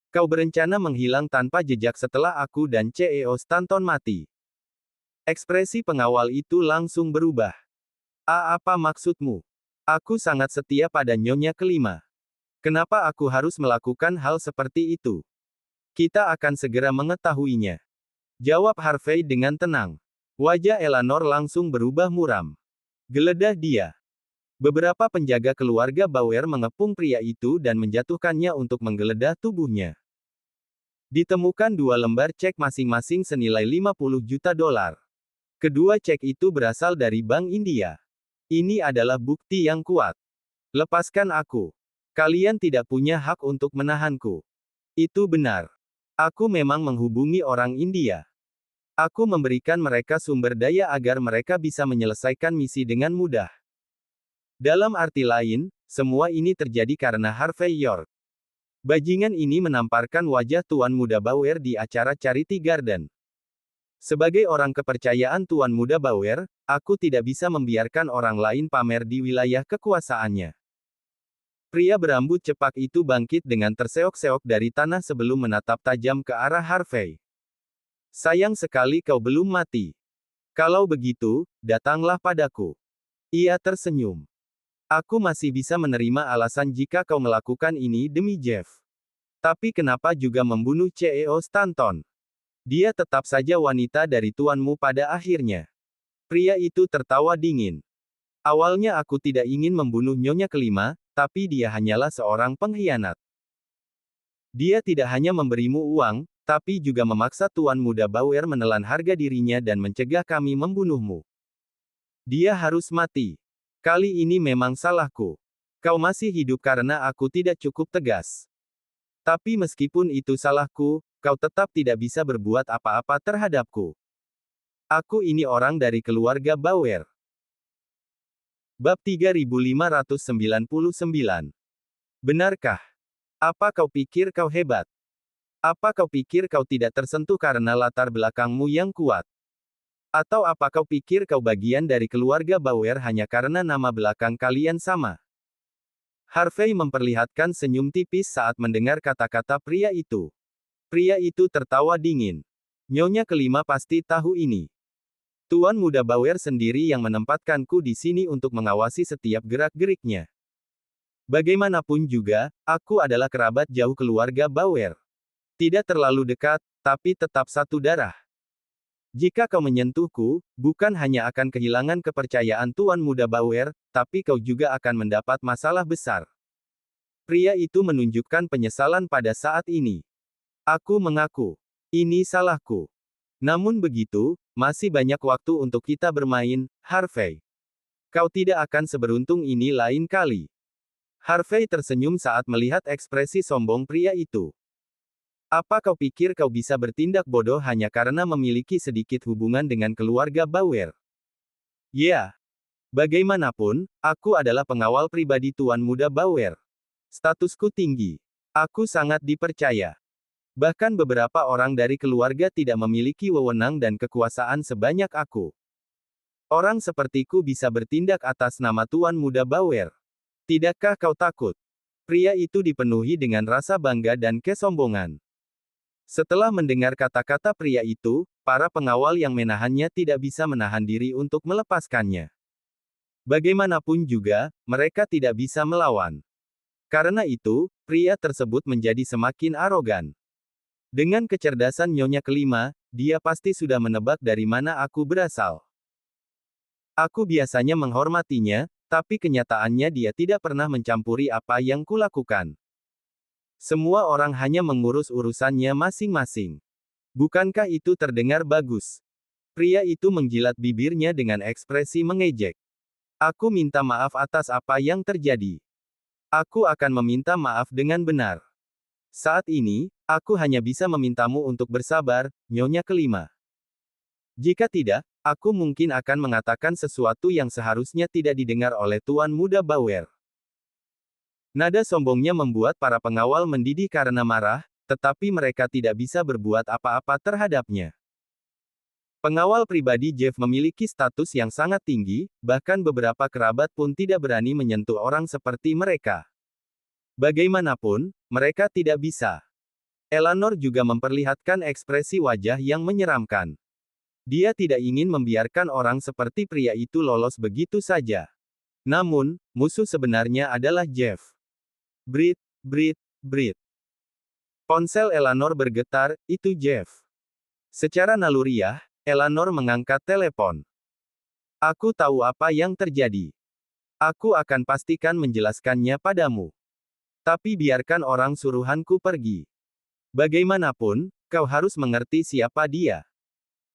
Kau berencana menghilang tanpa jejak setelah aku dan CEO Stanton mati. Ekspresi pengawal itu langsung berubah. Apa maksudmu? Aku sangat setia pada Nyonya Kelima. Kenapa aku harus melakukan hal seperti itu? Kita akan segera mengetahuinya. Jawab Harvey dengan tenang. Wajah Eleanor langsung berubah muram. Geledah dia. Beberapa penjaga keluarga Bauer mengepung pria itu dan menjatuhkannya untuk menggeledah tubuhnya. Ditemukan 2 lembar cek masing-masing senilai 50 juta dolar. Kedua cek itu berasal dari Bank India. Ini adalah bukti yang kuat. Lepaskan aku. Kalian tidak punya hak untuk menahanku. Itu benar. Aku memang menghubungi orang India. Aku memberikan mereka sumber daya agar mereka bisa menyelesaikan misi dengan mudah. Dalam arti lain, semua ini terjadi karena Harvey York. Bajingan ini menamparkan wajah Tuan Muda Bauer di acara Charity Garden. Sebagai orang kepercayaan Tuan Muda Bauer, aku tidak bisa membiarkan orang lain pamer di wilayah kekuasaannya. Pria berambut cepak itu bangkit dengan terseok-seok dari tanah sebelum menatap tajam ke arah Harvey. Sayang sekali kau belum mati. Kalau begitu, datanglah padaku. Ia tersenyum. Aku masih bisa menerima alasan jika kau melakukan ini demi Jeff. Tapi kenapa juga membunuh CEO Stanton? Dia tetap saja wanita dari tuanmu pada akhirnya. Pria itu tertawa dingin. Awalnya aku tidak ingin membunuh Nyonya Kelima, tapi dia hanyalah seorang pengkhianat. Dia tidak hanya memberimu uang, tapi juga memaksa Tuan Muda Bauer menelan harga dirinya dan mencegah kami membunuhmu. Dia harus mati. Kali ini memang salahku. Kau masih hidup karena aku tidak cukup tegas. Tapi meskipun itu salahku, kau tetap tidak bisa berbuat apa-apa terhadapku. Aku ini orang dari keluarga Bauer. Bab 3599. Benarkah? Apa kau pikir kau hebat? Apa kau pikir kau tidak tersentuh karena latar belakangmu yang kuat? Atau apa kau pikir kau bagian dari keluarga Bauer hanya karena nama belakang kalian sama? Harvey memperlihatkan senyum tipis saat mendengar kata-kata pria itu. Pria itu tertawa dingin. Nyonya Kelima pasti tahu ini. Tuan Muda Bauer sendiri yang menempatkanku di sini untuk mengawasi setiap gerak-geriknya. Bagaimanapun juga, aku adalah kerabat jauh keluarga Bauer. Tidak terlalu dekat, tapi tetap satu darah. Jika kau menyentuhku, bukan hanya akan kehilangan kepercayaan Tuan Muda Bauer, tapi kau juga akan mendapat masalah besar. Pria itu menunjukkan penyesalan pada saat ini. Aku mengaku. Ini salahku. Namun begitu, masih banyak waktu untuk kita bermain, Harvey. Kau tidak akan seberuntung ini lain kali. Harvey tersenyum saat melihat ekspresi sombong pria itu. Apa kau pikir kau bisa bertindak bodoh hanya karena memiliki sedikit hubungan dengan keluarga Bauer? Ya. Bagaimanapun, aku adalah pengawal pribadi Tuan Muda Bauer. Statusku tinggi. Aku sangat dipercaya. Bahkan beberapa orang dari keluarga tidak memiliki wewenang dan kekuasaan sebanyak aku. Orang sepertiku bisa bertindak atas nama Tuan Muda Bauer. Tidakkah kau takut? Pria itu dipenuhi dengan rasa bangga dan kesombongan. Setelah mendengar kata-kata pria itu, para pengawal yang menahannya tidak bisa menahan diri untuk melepaskannya. Bagaimanapun juga, mereka tidak bisa melawan. Karena itu, pria tersebut menjadi semakin arogan. Dengan kecerdasan Nyonya kelima, dia pasti sudah menebak dari mana aku berasal. Aku biasanya menghormatinya, tapi kenyataannya dia tidak pernah mencampuri apa yang kulakukan. Semua orang hanya mengurus urusannya masing-masing. Bukankah itu terdengar bagus? Pria itu menjilat bibirnya dengan ekspresi mengejek. Aku minta maaf atas apa yang terjadi. Aku akan meminta maaf dengan benar. Saat ini, aku hanya bisa memintamu untuk bersabar, Nyonya kelima. Jika tidak, aku mungkin akan mengatakan sesuatu yang seharusnya tidak didengar oleh Tuan Muda Bauer. Nada sombongnya membuat para pengawal mendidih karena marah, tetapi mereka tidak bisa berbuat apa-apa terhadapnya. Pengawal pribadi Jeff memiliki status yang sangat tinggi, bahkan beberapa kerabat pun tidak berani menyentuh orang seperti mereka. Bagaimanapun, mereka tidak bisa. Eleanor juga memperlihatkan ekspresi wajah yang menyeramkan. Dia tidak ingin membiarkan orang seperti pria itu lolos begitu saja. Namun, musuh sebenarnya adalah Jeff. Brit. Ponsel Eleanor bergetar, itu Jeff. Secara naluriah, Eleanor mengangkat telepon. Aku tahu apa yang terjadi. Aku akan pastikan menjelaskannya padamu. Tapi biarkan orang suruhanku pergi. Bagaimanapun, kau harus mengerti siapa dia.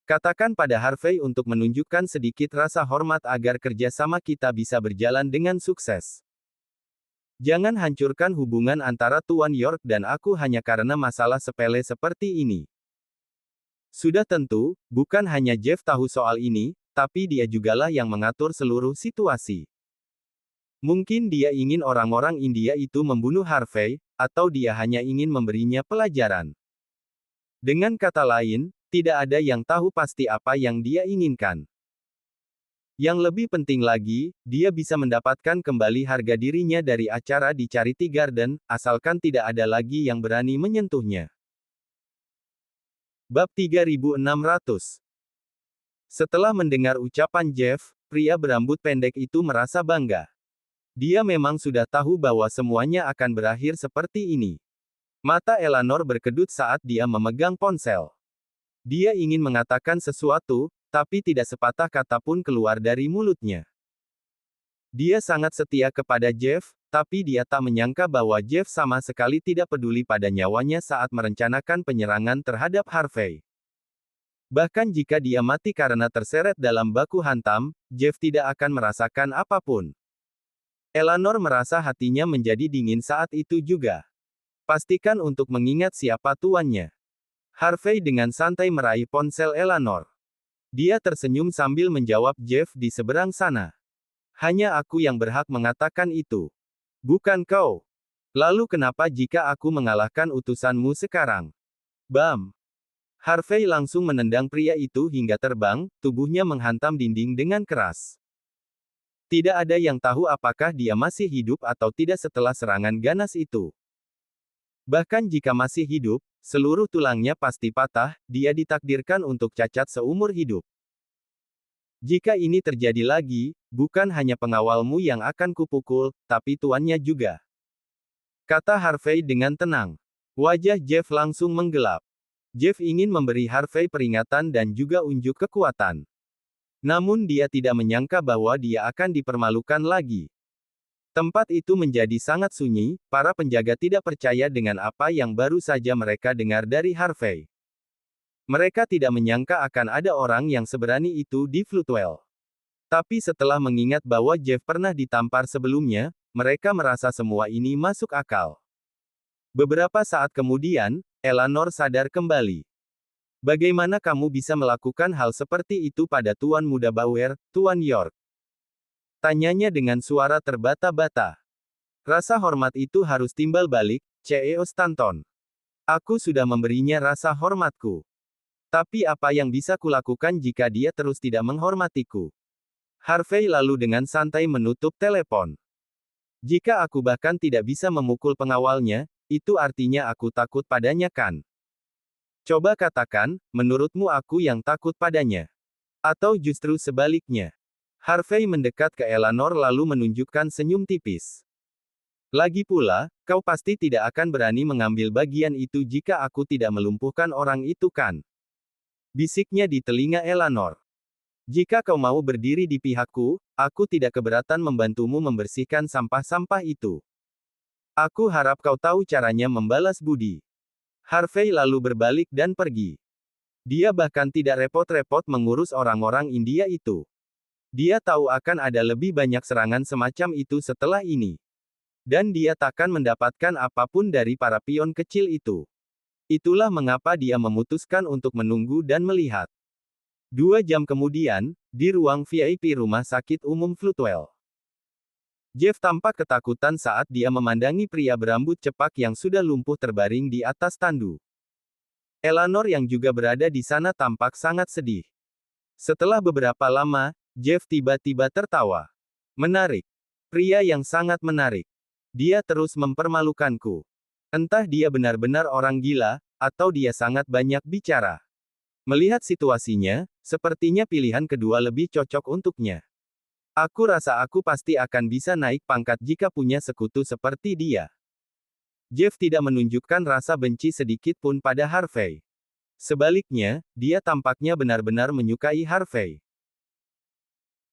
Katakan pada Harvey untuk menunjukkan sedikit rasa hormat agar kerjasama kita bisa berjalan dengan sukses. Jangan hancurkan hubungan antara Tuan York dan aku hanya karena masalah sepele seperti ini. Sudah tentu, bukan hanya Jeff tahu soal ini, tapi dia jugalah yang mengatur seluruh situasi. Mungkin dia ingin orang-orang India itu membunuh Harvey, atau dia hanya ingin memberinya pelajaran. Dengan kata lain, tidak ada yang tahu pasti apa yang dia inginkan. Yang lebih penting lagi, dia bisa mendapatkan kembali harga dirinya dari acara di Charity Garden, asalkan tidak ada lagi yang berani menyentuhnya. Bab 3600. Setelah mendengar ucapan Jeff, pria berambut pendek itu merasa bangga. Dia memang sudah tahu bahwa semuanya akan berakhir seperti ini. Mata Eleanor berkedut saat dia memegang ponsel. Dia ingin mengatakan sesuatu, tapi tidak sepatah kata pun keluar dari mulutnya. Dia sangat setia kepada Jeff, tapi dia tak menyangka bahwa Jeff sama sekali tidak peduli pada nyawanya saat merencanakan penyerangan terhadap Harvey. Bahkan jika dia mati karena terseret dalam baku hantam, Jeff tidak akan merasakan apapun. Eleanor merasa hatinya menjadi dingin saat itu juga. Pastikan untuk mengingat siapa tuannya. Harvey dengan santai meraih ponsel Eleanor. Dia tersenyum sambil menjawab Jeff di seberang sana. Hanya aku yang berhak mengatakan itu. Bukan kau. Lalu kenapa jika aku mengalahkan utusanmu sekarang? Bam! Harvey langsung menendang pria itu hingga terbang, tubuhnya menghantam dinding dengan keras. Tidak ada yang tahu apakah dia masih hidup atau tidak setelah serangan ganas itu. Bahkan jika masih hidup, seluruh tulangnya pasti patah, dia ditakdirkan untuk cacat seumur hidup. Jika ini terjadi lagi, bukan hanya pengawalmu yang akan kupukul, tapi tuannya juga. Kata Harvey dengan tenang. Wajah Jeff langsung menggelap. Jeff ingin memberi Harvey peringatan dan juga unjuk kekuatan. Namun dia tidak menyangka bahwa dia akan dipermalukan lagi. Tempat itu menjadi sangat sunyi, para penjaga tidak percaya dengan apa yang baru saja mereka dengar dari Harvey. Mereka tidak menyangka akan ada orang yang seberani itu di Floodwell. Tapi setelah mengingat bahwa Jeff pernah ditampar sebelumnya, mereka merasa semua ini masuk akal. Beberapa saat kemudian, Eleanor sadar kembali. Bagaimana kamu bisa melakukan hal seperti itu pada Tuan Muda Bauer, Tuan York? Tanyanya dengan suara terbata-bata. Rasa hormat itu harus timbal balik, CEO Stanton. Aku sudah memberinya rasa hormatku. Tapi apa yang bisa kulakukan jika dia terus tidak menghormatiku? Harvey lalu dengan santai menutup telepon. Jika aku bahkan tidak bisa memukul pengawalnya, itu artinya aku takut padanya kan? Coba katakan, menurutmu aku yang takut padanya? Atau justru sebaliknya? Harvey mendekat ke Eleanor lalu menunjukkan senyum tipis. Lagi pula, kau pasti tidak akan berani mengambil bagian itu jika aku tidak melumpuhkan orang itu kan? Bisiknya di telinga Eleanor. Jika kau mau berdiri di pihakku, aku tidak keberatan membantumu membersihkan sampah-sampah itu. Aku harap kau tahu caranya membalas budi. Harvey lalu berbalik dan pergi. Dia bahkan tidak repot-repot mengurus orang-orang India itu. Dia tahu akan ada lebih banyak serangan semacam itu setelah ini. Dan dia takkan mendapatkan apapun dari para pion kecil itu. Itulah mengapa dia memutuskan untuk menunggu dan melihat. 2 jam kemudian, di ruang VIP Rumah Sakit Umum Floodwell. Jeff tampak ketakutan saat dia memandangi pria berambut cepak yang sudah lumpuh terbaring di atas tandu. Eleanor yang juga berada di sana tampak sangat sedih. Setelah beberapa lama, Jeff tiba-tiba tertawa. Menarik. Pria yang sangat menarik. Dia terus mempermalukanku. Entah dia benar-benar orang gila, atau dia sangat banyak bicara. Melihat situasinya, sepertinya pilihan kedua lebih cocok untuknya. Aku rasa aku pasti akan bisa naik pangkat jika punya sekutu seperti dia. Jeff tidak menunjukkan rasa benci sedikit pun pada Harvey. Sebaliknya, dia tampaknya benar-benar menyukai Harvey.